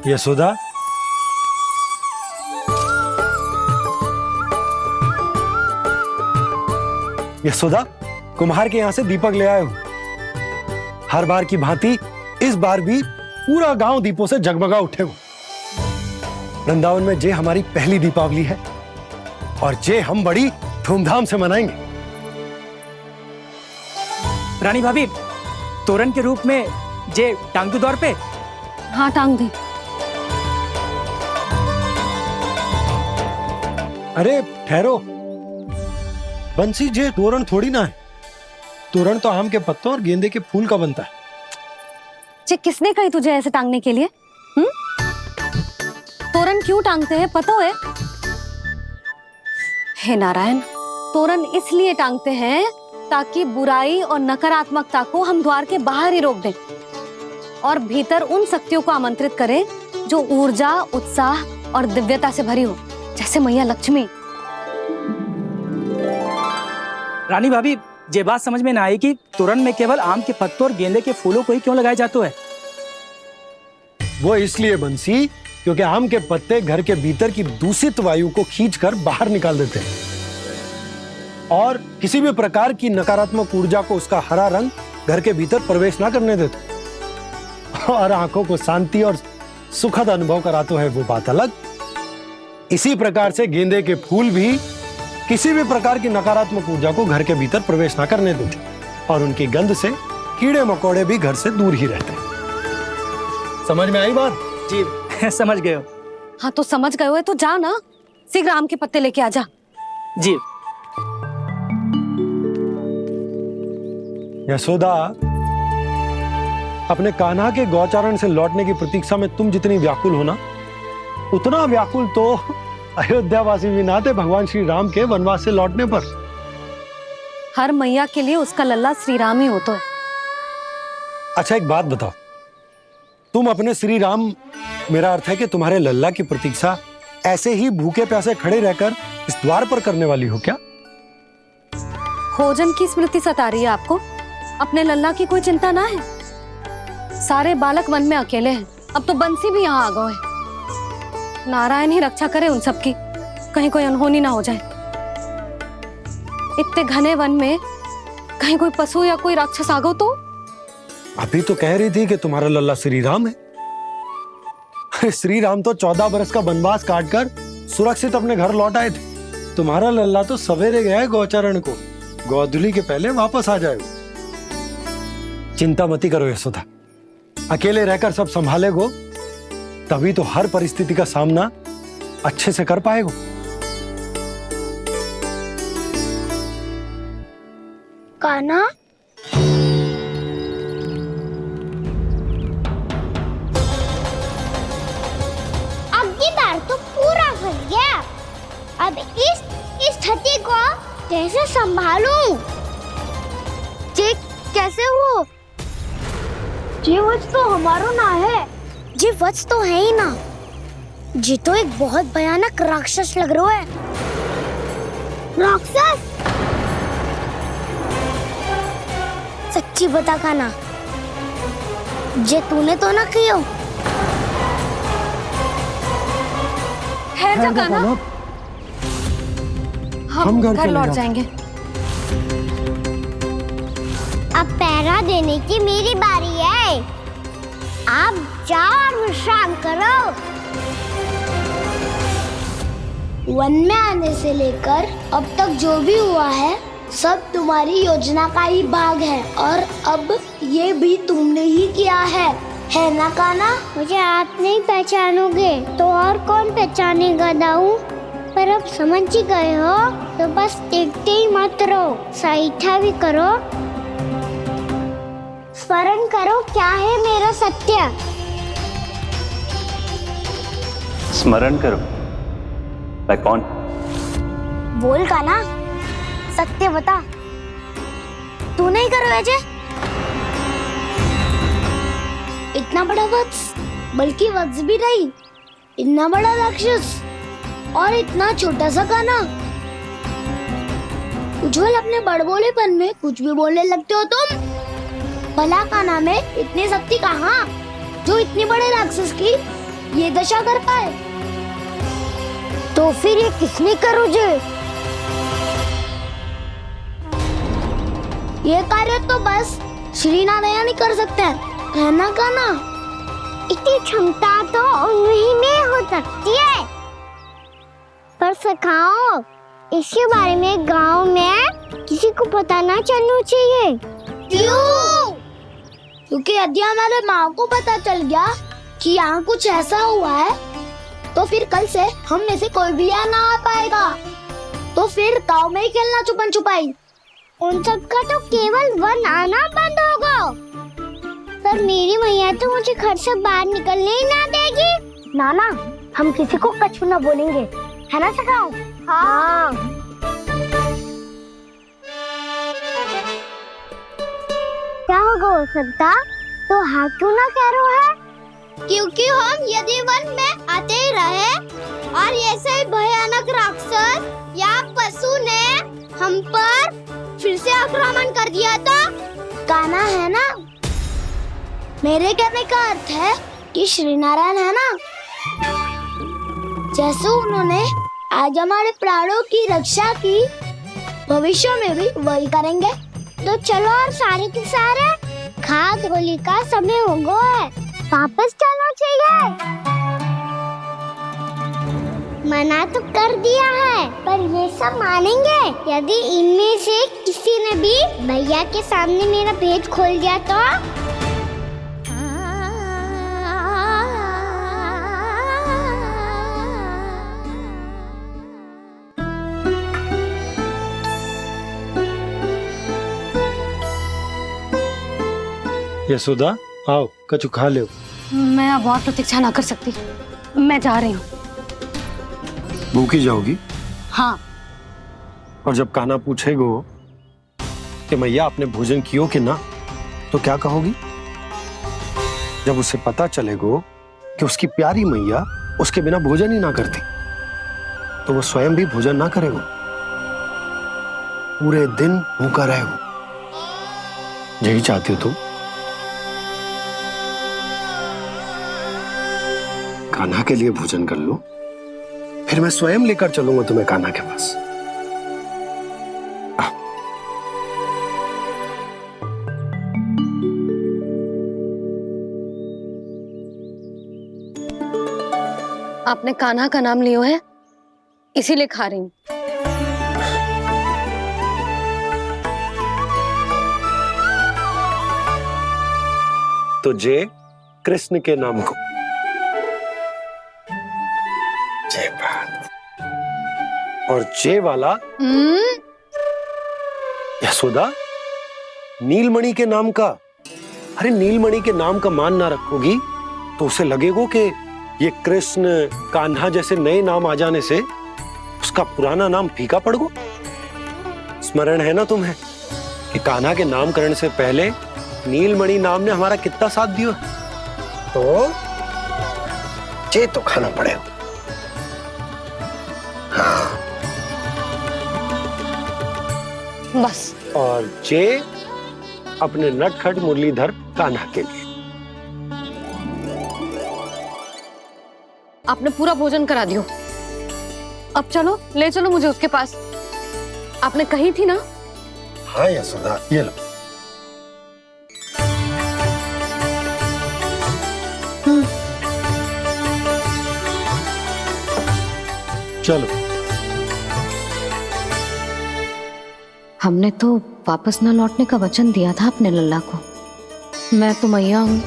यशोदा, यशोदा, कुम्हार के यहाँ से दीपक ले आए हूं। हर बार की भांति इस बार भी पूरा गांव दीपों से जगमगा उठे हो। वृंदावन में जे हमारी पहली दीपावली है और जे हम बड़ी धूमधाम से मनाएंगे। रानी भाभी, तोरण के रूप में जे टांग दो द्वार पे। हाँ, टांग दी। अरे ठहरो, बंसी, जे तोरण थोड़ी ना है। तोरण तो आम के पत्तों और गेंदे के फूल का बनता है। जे किसने कही तुझे ऐसे टांगने के लिए? तोरण क्यों टांगते हैं पता है? हे नारायण, तोरण इसलिए टांगते हैं ताकि बुराई और नकारात्मकता को हम द्वार के बाहर ही रोक दें और भीतर उन शक्तियों को आमंत्रित करें जो ऊर्जा, उत्साह और दिव्यता से भरी हो, जैसे मैया लक्ष्मी। रानी भाभी, ये बात समझ में ना आई कि तोरण में केवल आम के पत्तों और गेंदे के फूलों को ही क्यों लगाया जाता है? वो इसलिए बंसी, क्योंकि आम के पत्ते घर के भीतर की दूषित वायु को खींचकर बाहर निकाल देते हैं और किसी भी प्रकार की नकारात्मक ऊर्जा को उसका हरा रंग घर के भीतर प्रवेश ना करने देते और आंखों को शांति और सुखद अनुभव कराता है, वो बात अलग। इसी प्रकार से गेंदे के फूल भी किसी भी प्रकार की नकारात्मक ऊर्जा को घर के भीतर प्रवेश ना करने देते और उनकी गंध से कीड़े मकोड़े भी घर से दूर ही रहते हैं। समझ में आई बात? जी, समझ गए हो। हाँ, तो समझ गए हो तो जा ना, शीघ्र आम के पत्ते लेके आ जा। जी। यशोदा, अपने कान्हा के गौचारण से लौटने की प्रतीक्षा में तुम जितनी व्याकुल हो ना, उतना व्याकुल तो अयोध्यावासी भी ना थे भगवान श्री राम के वनवास से लौटने पर। हर मैया के लिए उसका लल्ला श्री राम ही होता है। अच्छा, एक बात बताओ, तुम अपने श्री राम, मेरा अर्थ है कि तुम्हारे लल्ला की प्रतीक्षा ऐसे ही भूखे प्यासे खड़े रहकर इस द्वार पर करने वाली हो क्या? भोजन की स्मृति सता रही है आपको? अपने लल्ला की कोई चिंता ना है। सारे बालक वन में अकेले हैं, अब तो बंसी भी यहाँ आ गए हैं। नारायण ही रक्षा करे उन सबकी, कहीं कोई अनहोनी ना हो जाए। इतने घने वन में कहीं कोई पशु या कोई राक्षस आ गो तो? अभी तो कह रही थी कि तुम्हारा लल्ला श्री राम है। श्री राम तो 14 बरस का वनवास काटकर सुरक्षित अपने घर लौट आए थे। तुम्हारा लल्ला तो सवेरे गया है गौचरण को, गोधूली के पहले वापस आ जाएगा। चिंता मती करो यशोदा, अकेले रहकर सब संभालेगो तभी तो हर परिस्थिति का सामना अच्छे से कर पाएगो। कान्हा, अब की बार तो पूरा फंस गया। अब इस स्थिति को कैसे संभालूं? जी कैसे हो? जी वत्स तो हमारो ना है। जी वत्स तो है ही ना। जी तो एक बहुत भयानक राक्षस लग रहा है। राक्षस? सच्ची बता कान्हा, जे तूने तो ना कियो? ठहर जा कान्हा, हम घर लौट जाएंगे। अब पहरा देने की मेरी बारी है। आप जाओ और विश्राम करो। वन में आने से लेकर अब तक जो भी हुआ है सब तुम्हारी योजना का ही भाग है और अब ये भी तुमने ही किया है ना कान्हा? मुझे आप नहीं पहचानोगे तो और कौन पहचानेगा दाऊ? पर अब समझ ही गए हो तो बस देखते ही मत रहो, सहीठा भी करो। स्मरण करो क्या है मेरा सत्य। स्मरण करो? मैं कौन? बोल कान्हा, सत्य बता। तू नहीं करो अजय? इतना बड़ा वत्स, बल्कि वत्स भी नहीं, इतना बड़ा राक्षस और इतना छोटा सा कान्हा। उज्जवल अपने बड़बोलेपन में कुछ भी बोलने लगते हो तुम। भला कान्हा में इतनी शक्ति कहाँ जो इतनी बड़े राक्षस की ये दशा कर पाए, तो फिर ये किसने करो जे? ये कार्य तो बस श्री नारायण ही कर सकते हैं, है ना कान्हा? इतनी क्षमता तो उन्हीं में हो सकती है, पर सखाओ इसके बारे में गांव में किसी को पता ना चलना चाहिए। क्यों? क्योंकि यदि हमारे माँ को पता चल गया कि यहाँ कुछ ऐसा हुआ है, तो फिर कल से हम में से कोई भी यहाँ ना आ पाएगा। तो फिर गांव में ही खेलना छुपन छुपाई। उन सबका तो केवल वन आना बंद होगा, पर मेरी मैया तो मुझे घर से बाहर निकलने ही ना देगी। नाना, हम किसी को कछु ना बोलेंगे, है ना सखाओ? हाँ। क्या होगा हो सकता? तो हाँ क्यों ना कह रहा है? क्योंकि हम यदि वन में आते ही रहे और ऐसे भयानक राक्षस या पशु ने हम पर फिर से आक्रमण कर दिया तो कान्हा, है ना? मेरे कहने का अर्थ है कि श्री नारायण है ना, जैसे उन्होंने आज हमारे प्राणों की रक्षा की, भविष्य में भी वही करेंगे। तो चलो और सारे के सारे खाद होली का समय हो गया है, वापस चलना चाहिए। मना तो कर दिया है, पर ये सब मानेंगे यदि इनमें से किसी ने भी भैया के सामने मेरा पेट खोल दिया तो? यशोदा, आओ कछु खा लो। मैं अब और प्रतीक्षा ना कर सकती, मैं जा रही हूँ। भूखी जाओगी? हाँ। और जब कान्हा पूछेगो कि मैया आपने भोजन कियो कि ना, तो क्या कहोगी? जब उसे पता चलेगो कि उसकी प्यारी मैया उसके बिना भोजन ही ना करती, तो वो स्वयं भी भोजन ना करेगो, पूरे दिन भूखा रहेगो। यही चाहती हो तुम? कान्हा के लिए भोजन कर लो, फिर मैं स्वयं लेकर चलूंगा तुम्हें कान्हा के पास। आपने कान्हा का नाम लियो है, इसीलिए खा रही हूँ। तो जय कृष्ण के नाम को। जय बात। और जय वाला यशोदा, नीलमणि के नाम का। अरे नीलमणि के नाम का मान ना रखोगी तो उसे लगेगा कि ये कृष्ण कान्हा जैसे नए नाम आ जाने से उसका पुराना नाम फीका पड़ गो। स्मरण है ना तुम्हें कि कान्हा के नामकरण से पहले नीलमणि नाम ने हमारा कितना साथ दिया? तो जे तो खाना पड़ेगा। हाँ। बस। और जे अपने नटखट मुरलीधर कान्हा के लिए। आपने पूरा भोजन करा दियो, अब चलो, ले चलो मुझे उसके पास। आपने कही थी ना? हाँ यशोदा, ये लो। चलो। हमने तो वापस न लौटने का वचन दिया था अपने लल्ला को। मैं तो मैया हूँ,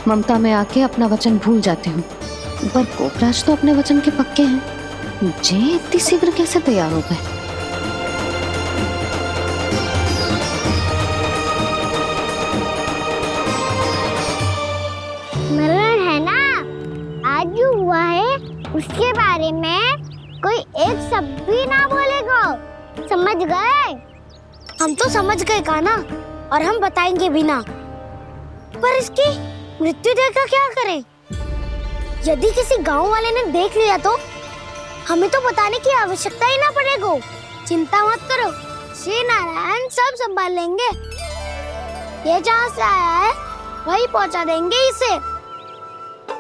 ममता में आके अपना वचन भूल जाती हूँ, पर गोपराज तो अपने वचन के पक्के हैं। जे इतनी शीघ्र कैसे तैयार हो गए? मरण है ना, आज जो हुआ है उसके बारे में कोई एक शब्द भी ना बोलेगा, समझ गए? हम तो समझ गए कान्हा, और हम बताएंगे भी ना। पर इसकी मृत्यु देखकर क्या करें? यदि किसी गांव वाले ने देख लिया तो हमें तो बताने की आवश्यकता ही ना पड़ेगा। चिंता मत करो, श्री नारायण सब संभाल लेंगे। ये जहाँ से आया है वही पहुँचा देंगे इसे।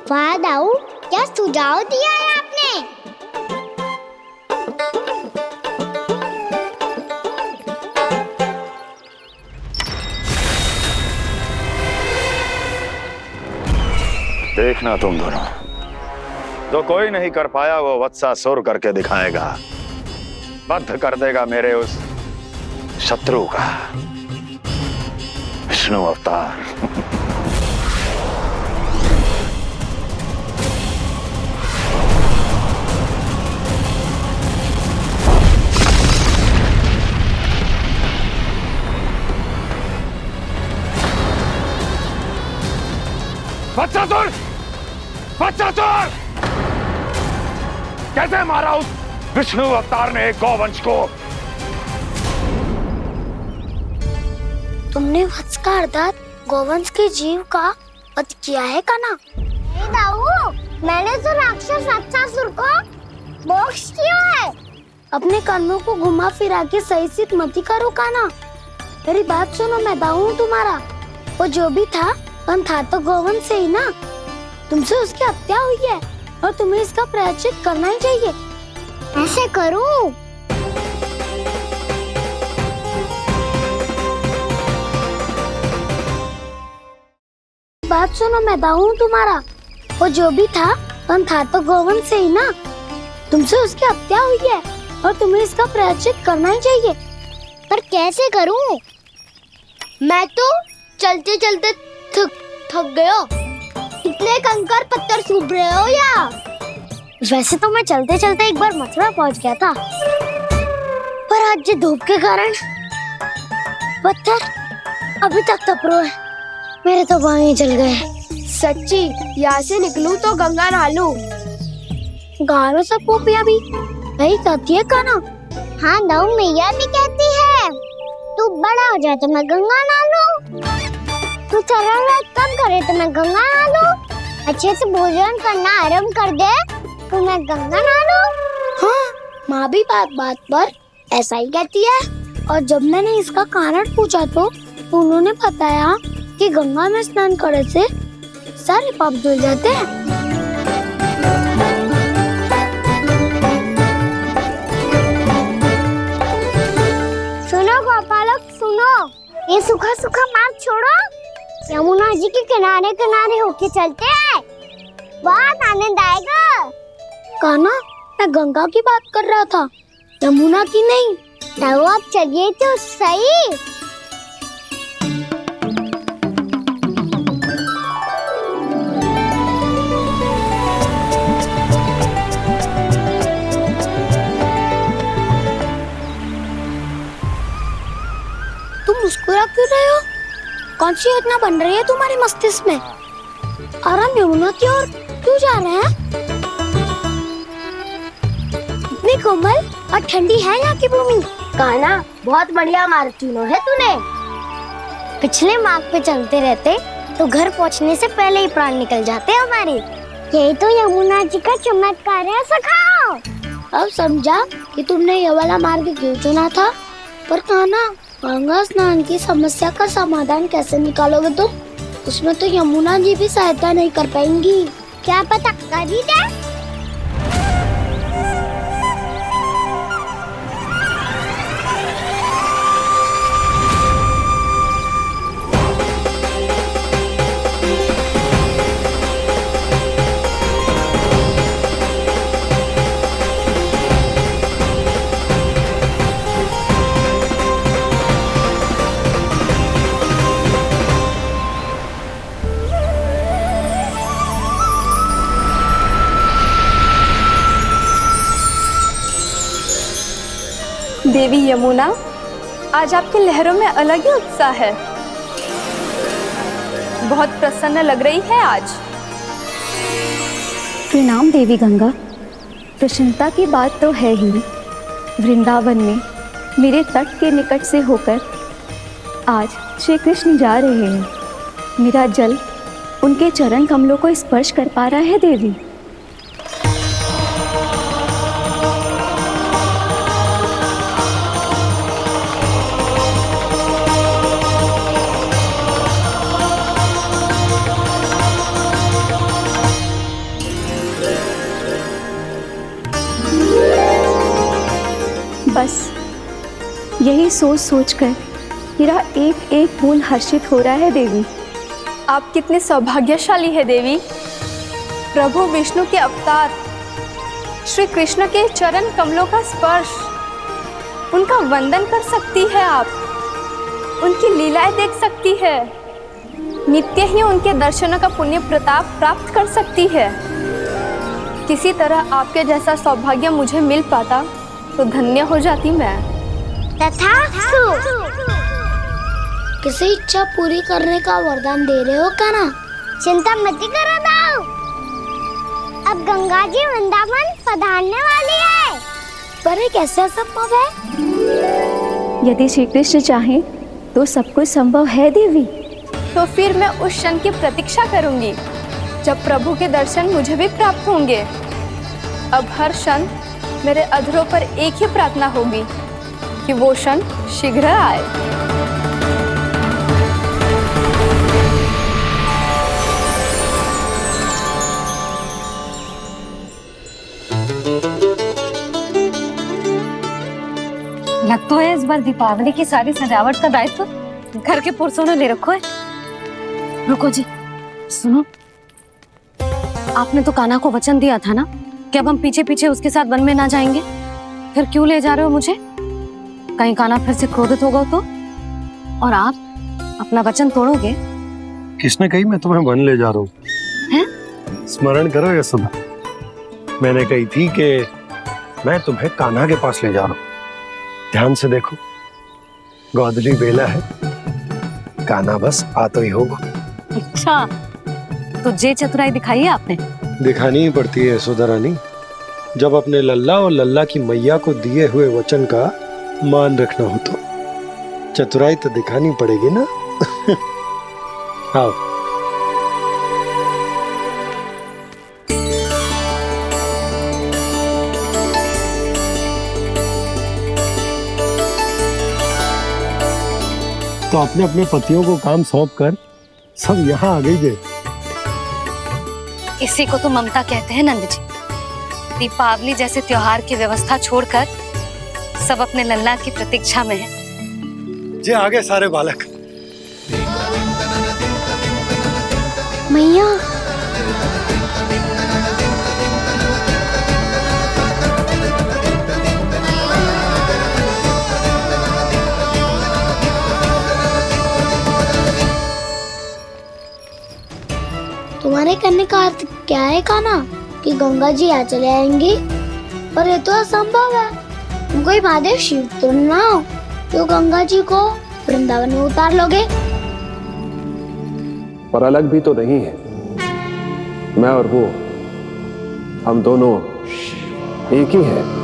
वाह दाऊ, क्या सुझाव दिया है आपने? देखना तुम दोनों, जो कोई नहीं कर पाया वो वत्सासुर करके दिखाएगा, बद्ध कर देगा मेरे उस शत्रु का विष्णु अवतार। वत्सासुर! वत्सासुर! कैसे मारा उस विष्णु अवतार ने गौवंश को? तुमने वत्स का अर्थात गोवंश के जीव का वध किया है काना? नहीं दाऊ, मैंने तो राक्षस वत्सासुर को मोक्ष किया है। अपने कर्मों को घुमा फिरा के सही सिद्ध मत करो काना। मेरी बात सुनो, मैं दाऊ हूँ तुम्हारा। वो जो भी था पर था तो गोवंश से ही ना। तुमसे उसकी हत्या हुई है और तुम्हें इसका प्रायश्चित करना ही चाहिए। ऐसे करूं? बात सुनो, मैं दाऊ हूँ तुम्हारा। वो जो भी था पर था तो गोवंश से ही ना। तुमसे उसकी हत्या हुई है और तुम्हें इसका प्रायश्चित करना ही चाहिए। पर कैसे करूं? मैं तो चलते चलते थक गया। इतने कंकर पत्थर सूख रहे हो या? वैसे तो मैं चलते चलते एक बार मथुरा पहुंच गया था, पर आज ये धूप के कारण पत्थर अभी तक तप रहे हैं। मेरे तो पाँव ही जल गए। सच्ची, यहाँ से निकलूं तो गंगा नहा लूं। गाँव में सब पोपिया भी वही कहती है काना। हाँ दाऊ मैया भी कहती है, तू बड़ा हो जाए तो मैं गंगा नहा लूं, तू चरण व्रत कम करे तो मैं गंगा नहा लूं, अच्छे से भोजन करना आरंभ कर दे तो मैं गंगा नहा लूं। हाँ, माँ भी बात बात पर ऐसा ही कहती है। और जब मैंने इसका कारण पूछा तो उन्होंने बताया कि गंगा में स्नान करने से सारे पाप धुल जाते हैं। सुनो गोपालक सुनो, ये सूखा सूखा मार्ग छोड़ो, यमुना जी के किनारे किनारे होके चलते हैं, बहुत आनंद आएगा। काना, मैं गंगा की बात कर रहा था, यमुना की नहीं। तो आप चलिए तो सही। तुम मुस्कुरा क्यों रहे हो? कौन सी योजना बन रही है तुम्हारे मस्तिष्क में? और हम यमुना की ओर क्यों जा रहे हैं? इतनी कोमल और ठंडी है यहाँ की भूमि। काना, बहुत बढ़िया मार्ग चुना है तूने। पिछले मार्ग पे चलते रहते तो घर पहुँचने से पहले ही प्राण निकल जाते हमारे। यही तो यमुना जी का चमत्कार है सखाओ। अब समझा कि तुमने ये वाला मार्ग क्यों चुना था। पर काना, गंगा स्नान की समस्या का समाधान कैसे निकालोगे तुम? उसमें तो यमुना जी भी सहायता नहीं कर पाएंगी। क्या पता कर ही दे। देवी यमुना, आज आपकी लहरों में अलग ही उत्साह है। बहुत प्रसन्न लग रही है आज। प्रणाम देवी गंगा। प्रसन्नता की बात तो है ही। वृंदावन में मेरे तट के निकट से होकर आज श्री कृष्ण जा रहे हैं। मेरा जल उनके चरण कमलों को स्पर्श कर पा रहा है देवी। बस यही सोच सोचकर मेरा एक एक मूल हर्षित हो रहा है देवी। आप कितने सौभाग्यशाली है देवी। प्रभु विष्णु के अवतार श्री कृष्ण के चरण कमलों का स्पर्श, उनका वंदन कर सकती है आप, उनकी लीलाएं देख सकती है, नित्य ही उनके दर्शनों का पुण्य प्रताप प्राप्त कर सकती है। किसी तरह आपके जैसा सौभाग्य मुझे मिल पाता तो धन्य हो जाती मैं। तथास्तु। किसी इच्छा पूरी करने का वरदान दे रहे हो कान्हा? चिंता मत करो दाऊ, अब गंगा जी वृंदावन पधारने वाली है। पर ये कैसे संभव है? यदि श्री कृष्ण चाहें तो सब कुछ संभव है देवी। तो फिर मैं उस क्षण की प्रतीक्षा करूंगी जब प्रभु के दर्शन मुझे भी प्राप्त होंगे। अब हर क्षण मेरे अधरों पर एक ही प्रार्थना होगी कि वो क्षण शीघ्र आए। लगता है इस बार दीपावली की सारी सजावट का दायित्व घर के पुरुषों ने ले रखो है। रुको जी, सुनो, आपने तो कान्हा को वचन दिया था ना कि अब हम पीछे पीछे उसके साथ वन में ना जाएंगे, फिर क्यों ले जा रहे हो मुझे? कहीं कान्हा फिर से क्रोधित होगा तो? और आप अपना वचन तोड़ोगे? किसने कही मैं तुम्हें वन ले जा रहा हूँ? स्मरण करो यशोदा, मैंने कही थी कि मैं तुम्हें कान्हा के पास ले जा रहा हूँ। ध्यान से देखो, गोदली बेला है, कान्हा बस आ तो ही होगा। अच्छा, तो जे चतुराई दिखाई है आपने? दिखानी ही पड़ती है यशोदा रानी, जब अपने लल्ला और लल्ला की मैया को दिए हुए वचन का मान रखना हो तो चतुराई तो दिखानी पड़ेगी ना। आओ। तो अपने अपने पतियों को काम सौंप कर सब यहाँ आ गई है। इसी को तो ममता कहते हैं नंद जी। दीपावली जैसे त्योहार की व्यवस्था छोड़कर सब अपने लल्ला की प्रतीक्षा में हैं। जे आगे सारे बालक। मैया, तुम्हारे करने का अर्थ क्या है कान्हा? कि गंगा जी आ चले आएंगे? पर ये तो असंभव है। तुम कोई महादेव शिव तो ना हो तो गंगा जी को वृंदावन में उतार लोगे? पर अलग भी तो नहीं है, मैं और वो, हम दोनों एक ही हैं।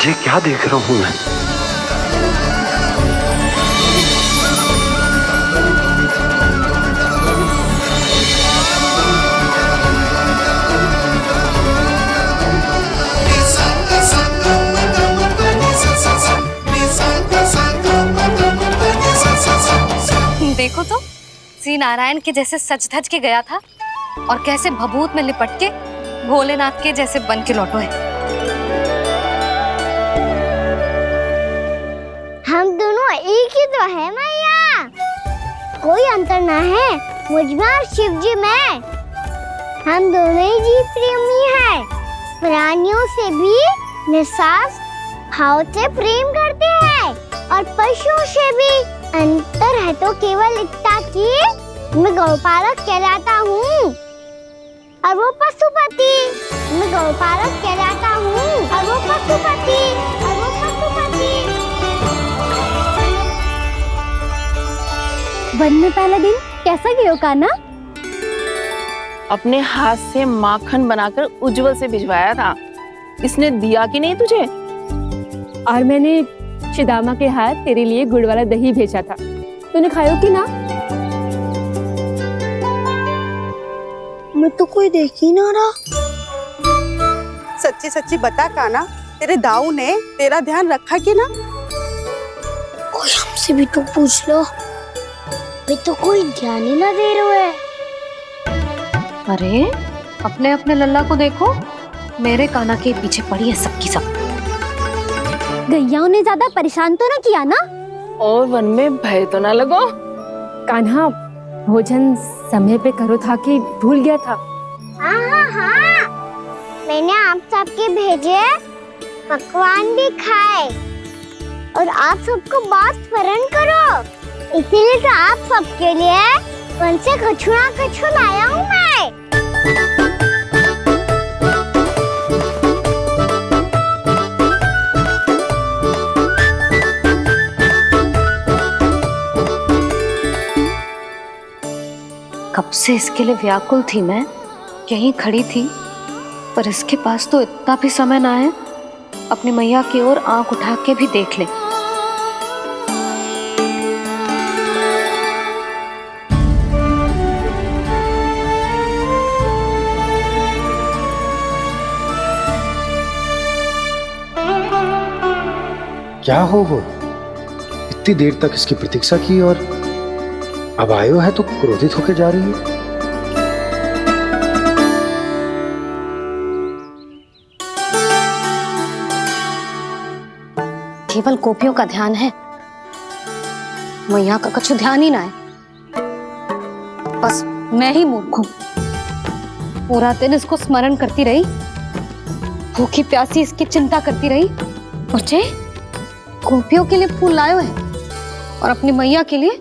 ये क्या देख रहा हूँ मैं? देखो तो, श्री नारायण के जैसे सच धज के गया था और कैसे भभूत में लिपट के भोलेनाथ के जैसे बन के लौटो है। हम दोनों एक ही तो है मैया, कोई अंतर ना है मुझ में और शिव जी में। हम दोनों ही जीव प्रेमी हैं, प्राणियों से भी निस्वार्थ भाव से प्रेम करते हैं और पशुओं से भी। अंतर है तो केवल इतना कि मैं गौपालक कहलाता हूँ और वो पशुपति। मैं गौपालक कहलाता हूँ और वो पशुपति। वन में पहला दिन कैसा गया कान्हा? अपने हाथ से माखन बनाकर उज्जवल से भिजवाया था। इसने दिया कि नहीं तुझे? और मैंने शिदामा के हाथ तेरे लिए गुड़ वाला दही भेजा था, तूने खायो कि ना? मैं तो कोई देख ही ना रहा। सच्ची सच्ची बता कान्हा, तेरे दाऊ ने तेरा ध्यान रखा कि ना? कोई हमसे भी तो पूछ लो, वे तो कोई ध्यान ही ना दे रहे हैं। अरे अपने अपने लल्ला को देखो, मेरे कान्हा के पीछे पड़ी है सबकी सब। गैयाओं ने ज्यादा परेशान तो ना किया ना? और वन में भय तो ना लगो? कान्हा भोजन समय पे करो था कि भूल गया था? हाँ, मैंने आप सबके भेजे पकवान भी खाए और आप सबको बात स्मरण करो, इसीलिए तो आप सबके लिए वन से कछुआ कछु लाया हूँ मैं। कब से इसके लिए व्याकुल थी मैं, यहीं खड़ी थी, पर इसके पास तो इतना भी समय ना है अपनी मैया की ओर आंख उठा के भी देख ले। क्या हो वो? इतनी देर तक इसकी प्रतीक्षा की और अब आयो है तो क्रोधित होकर जा रही है। केवल गोपियों का ध्यान है, मैया का कुछ ध्यान ही ना है। बस मैं ही मूर्ख हूं, पूरा दिन इसको स्मरण करती रही, भूखी प्यासी इसकी चिंता करती रही, और जे गोपियों के लिए फूल लायो है और अपनी मैया के लिए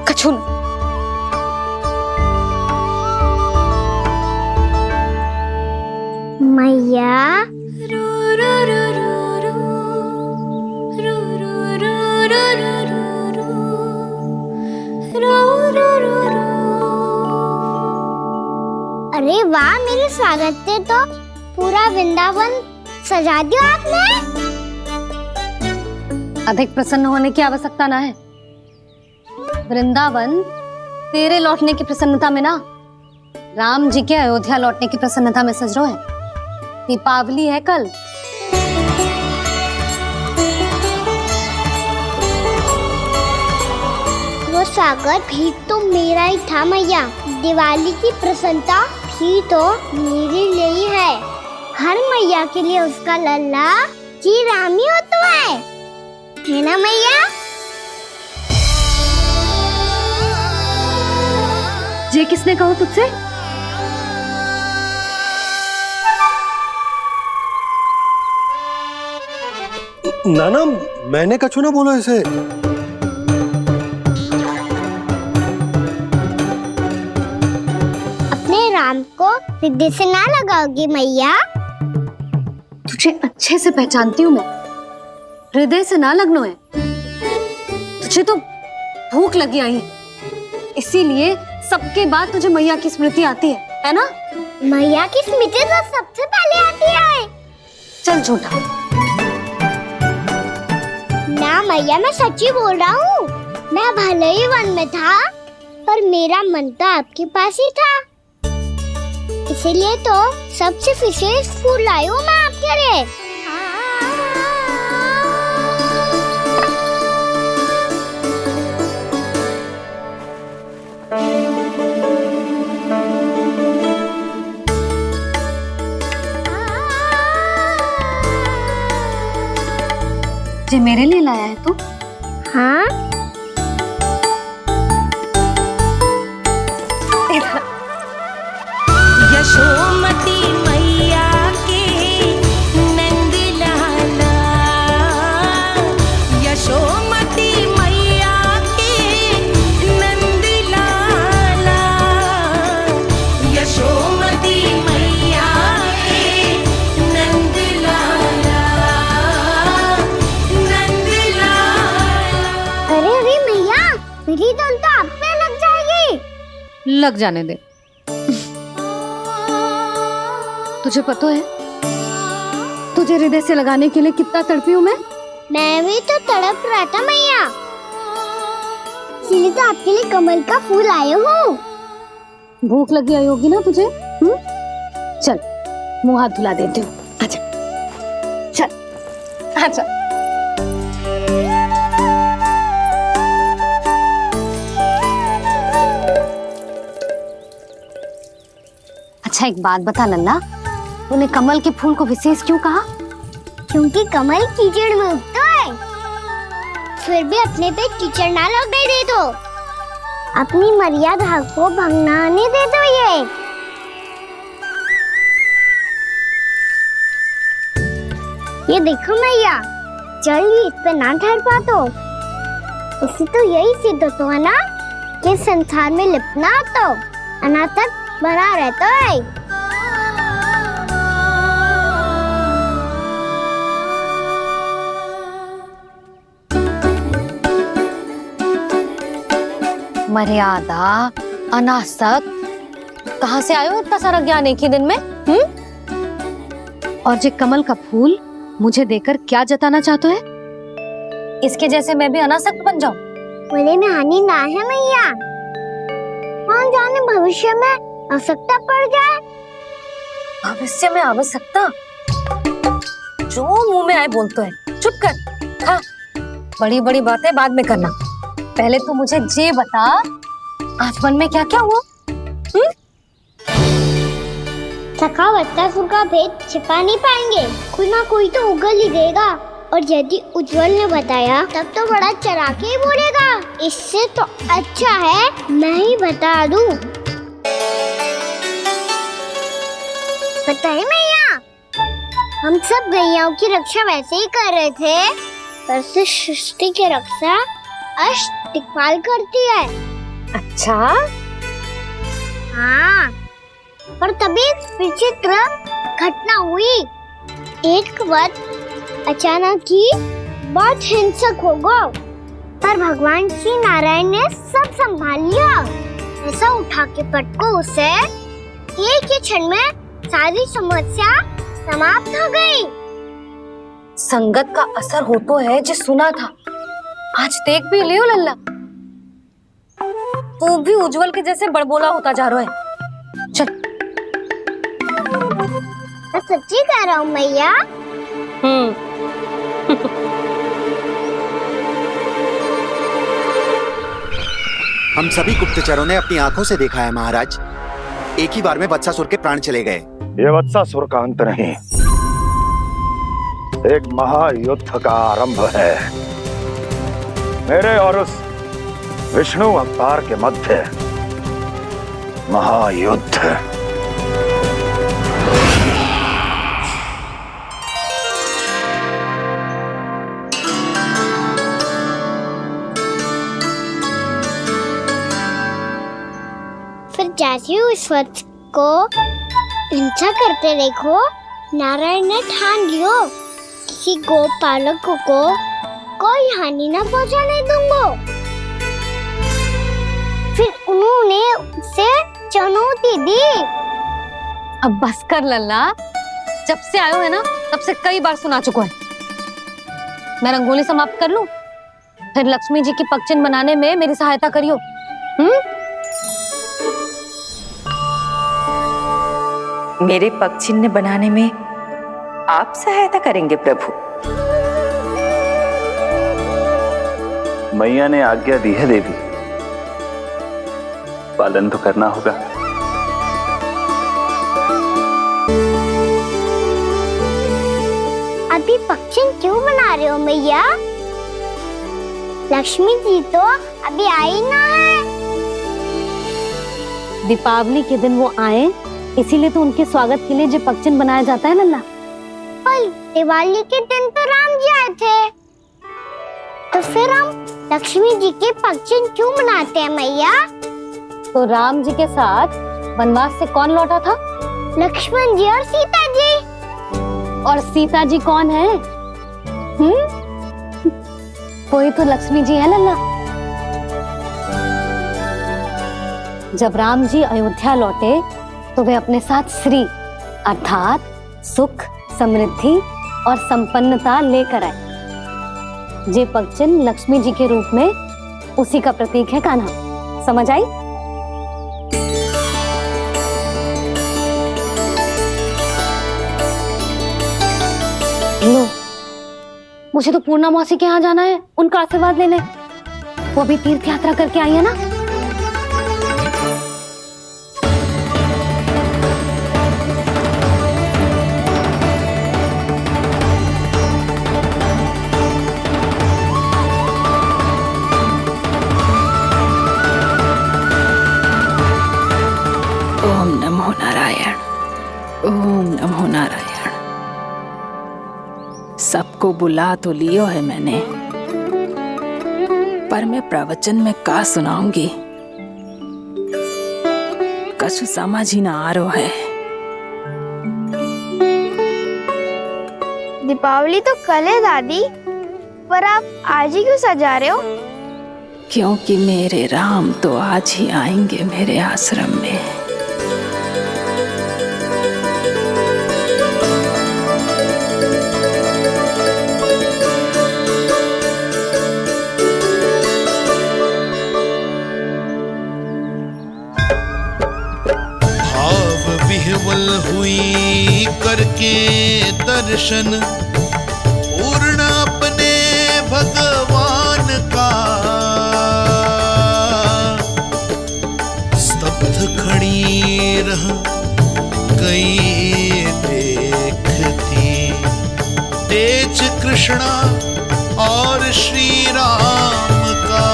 कछु न। मैया अरे वाह, मेरे स्वागत से तो पूरा वृंदावन सजा दिया आपने। अधिक प्रसन्न होने की आवश्यकता ना है। वृंदावन तेरे लौटने की प्रसन्नता में ना, राम जी के अयोध्या लौटने की प्रसन्नता में सज रहे हैं। दीपावली है कल। वो स्वागत भी तो मेरा ही था मैया। दिवाली की प्रसन्नता भी तो मेरे लिए ही है। हर मैया के लिए उसका लल्ला जी राम ही होता है ना मैया? ये किसने कहा तुझसे? नाना, मैंने कछु ना बोला इसे। अपने राम को हृदय से ना लगाओगी मैया? तुझे अच्छे से पहचानती हूँ मैं, हृदय से ना लगनो है। तुझे तो भूख लगी आई, इसीलिए सबके बाद तुझे मैया की स्मृति आती है ना? मैया की स्मृति तो सबसे पहले आती है। चल झूठा। ना मैया, मैं सच्ची बोल रहा हूँ। मैं भले ही वन में था, पर मेरा मन तो आपके पास ही था। इसीलिए तो सबसे विशेष फूल लाई हूँ मैं आपके लिए। ये मेरे लिए लाया है तू? हाँ। यशोमती मैया के नंद लाला, यशोमती मैया के नंद लाला, यशोमती मैया के नंद लाला, नंद लाला। अरे मैया, मेरी तो लग जाने दे। तुझे पता है तुझे हृदय से लगाने के लिए कितना तड़पी हूँ मैं भी तो तड़प रहा था मैया, इसलिए तो आपके लिए कमल का फूल आया हूँ। भूख लगी आई होगी ना तुझे? चल मुंह हाथ धुला देती हूँ। आजा चल आजा। अच्छा एक बात बता लल्ला, तूने कमल के फूल को विशेष क्यों कहा? क्योंकि कमल कीचड़ में उगता है, फिर भी अपने पे कीचड़ ना लगने दे दो, अपनी मर्यादा को भंगना नहीं दे दो। ये देखो मैया, जल भी इस पे ना ठहर पा तो इससे तो यही सिद्ध होता है ना कि संसार में लिपना तो अनाथ तक बना रहता है। मर्यादा, अनासक, कहाँ से आयो इतना सारा ज्ञान एक ही दिन में? और जे कमल का फूल मुझे देकर क्या जताना चाहते है? इसके जैसे मैं भी अनासक्त बन जाऊं? बोले में हानि ना है मैया, कौन जाने भविष्य में आवश्यकता पड़ जाए। भविष्य में आवश्यकता? जो मुंह में आए बोलते हैं, चुप कर। हाँ, बड़ी बड़ी बातें बाद में करना, पहले तो मुझे ये बता आज वन में क्या क्या हुआ? सखा वत्सासुर का भेद छिपा नहीं पाएंगे, कोई ना कोई तो उगल ही देगा, और यदि उज्जवल ने बताया तब तो बड़ा चढ़ा के ही बोलेगा। इससे तो अच्छा है मैं ही बता दूं। पता है मैया, हम सब गैयाओं की रक्षा वैसे ही कर रहे थे, पर से सृष्टि की रक्षा अष्ट दिक्पाल करती है। अच्छा? हाँ, पर तभी विचित्र घटना हुई। एक वक्त अचानक ही बहुत हिंसक हो गया, पर भगवान श्री नारायण ने सब संभाल लिया। ऐसा उठा के पटको उसे एक ही क्षण में सारी समस्या समाप्त हो गई। संगत का असर हो तो है जो सुना था, आज देख भी लियो लल्ला, तू भी उज्जवल के जैसे बड़बोला होता जा रहा है। चल। मैं सच्ची कह रहा हूँ मैया। हम सभी गुप्तचरों ने अपनी आंखों से देखा है महाराज, एक ही बार में वत्सासुर के प्राण चले गए। ये वत्सासुर का अंत नहीं, एक महायुद्ध का आरंभ है। मेरे और उस विष्णु अवतार के मध्य महायुद्ध। फिर जैसे ही उस वक्त को हिंसा करते देखो, नारायण ने ठान लियो किसी गोपालक को कोई हानि न पहुंचाने दूंगा। फिर उन्होंने उसे चुनौती दी। अब बस कर लल्ला, जब से आयो है ना तब से कई बार सुना चुका है। मैं रंगोली समाप्त कर लूं, फिर लक्ष्मी जी की पगचिन बनाने में मेरी सहायता करियो। मेरे पगचिन्ह बनाने में आप सहायता करेंगे प्रभु? मैया ने आज्ञा दी है देवी, पालन तो करना होगा। अभी पक्षी क्यों बना रहे हो मैया? लक्ष्मी जी तो अभी आई ना है। दीपावली के दिन वो आए, इसीलिए तो उनके स्वागत के लिए जो पगचिन बनाया जाता है लल्ला। पर दिवाली के दिन तो राम जी आए थे, तो फिर हम लक्ष्मी जी के पगचिन क्यों बनाते हैं मैया? तो राम जी के साथ वनवास से कौन लौटा था? लक्ष्मण जी और सीता जी। और सीता जी कौन है? वही तो लक्ष्मी जी है लल्ला। जब राम जी अयोध्या लौटे तो वे अपने साथ श्री अर्थात सुख, समृद्धि और संपन्नता लेकर आए। जे पगचिन लक्ष्मी जी के रूप में उसी का प्रतीक है कान्हा। समझ आई? लो, मुझे तो पूर्णा मौसी के यहाँ जाना है उनका आशीर्वाद लेने। वो अभी तीर्थ यात्रा करके आई है ना। ओम नमो नारायण, ओम नमो नारायण। सबको बुला तो लियो है मैंने, पर मैं प्रवचन में का सुनाऊंगी, कछु समझ ही ना आ रहा है। दीपावली तो कल है दादी, पर आप आज ही क्यों सजा रहे हो? क्योंकि मेरे राम तो आज ही आएंगे मेरे आश्रम में। विह्वल हुई करके दर्शन पूर्ण अपने भगवान का, स्तब्ध खड़ी रह गई देखती तेज कृष्णा और श्री राम का।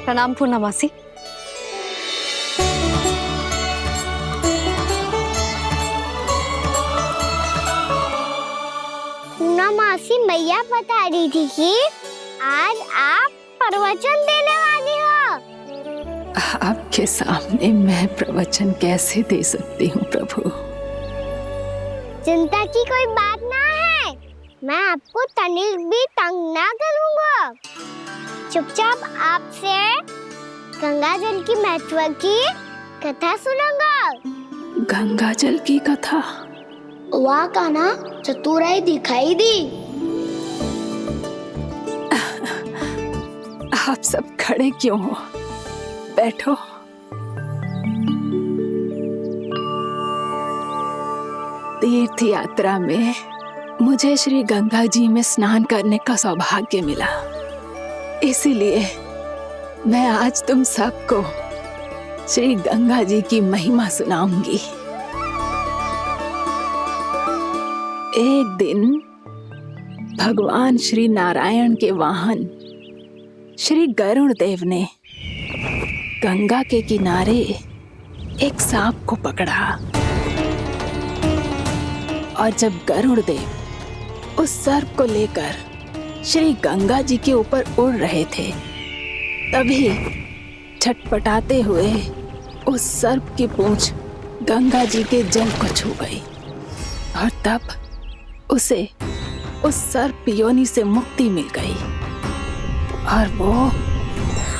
प्रणाम पूर्णा मासी। पूर्णा मासी मैया बता रही थी कि आज आप प्रवचन देने वाली हो। आपके सामने मैं प्रवचन कैसे दे सकती हूँ प्रभु? चिंता की कोई बात ना है, मैं आपको तनिक भी तंग ना करूँगा। चुपचाप आपसे गंगा जल की महत्व की कथा सुनूंगा। गंगा जल की कथा? वाह कान्हा, चतुराई दिखाई दी। आप सब खड़े क्यों हो? बैठो। तीर्थ यात्रा में मुझे श्री गंगा जी में स्नान करने का सौभाग्य मिला, इसीलिए मैं आज तुम सबको श्री गंगा जी की महिमा सुनाऊंगी। एक दिन भगवान श्री नारायण के वाहन श्री गरुड़ देव ने गंगा के किनारे एक सांप को पकड़ा, और जब गरुड़ देव उस सर्प को लेकर श्री गंगा जी के ऊपर उड़ रहे थे, तभी छटपटाते हुए उस सर्प की पूंछ गंगा जी के जल को छू गई, और तब उसे उस सर्प योनि से मुक्ति मिल गई और वो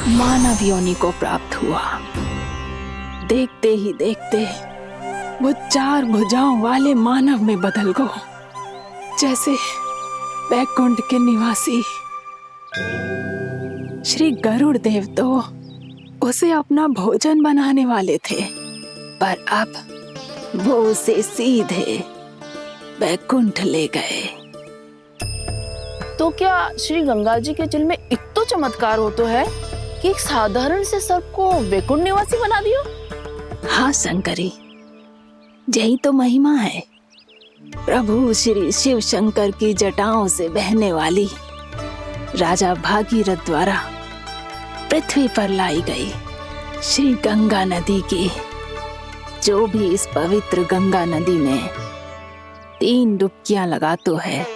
मानव योनि को प्राप्त हुआ। देखते ही देखते वो 4 भुजाओं वाले मानव में बदल गो, जैसे बैकुंठ के निवासी। श्री गरुड़ देव तो उसे अपना भोजन बनाने वाले थे, पर अब वो उसे सीधे बैकुंठ ले गए। तो क्या श्री गंगा जी के जल में इतना चमत्कार हो तो है कि एक साधारण से सर्प को वैकुंठ निवासी बना दियो? हाँ शंकरी, यही तो महिमा है। प्रभु श्री शिव शंकर की जटाओं से बहने वाली राजा भागीरथ द्वारा पृथ्वी पर लाई गई श्री गंगा नदी की, जो भी इस पवित्र गंगा नदी में 3 डुबकियां लगातो है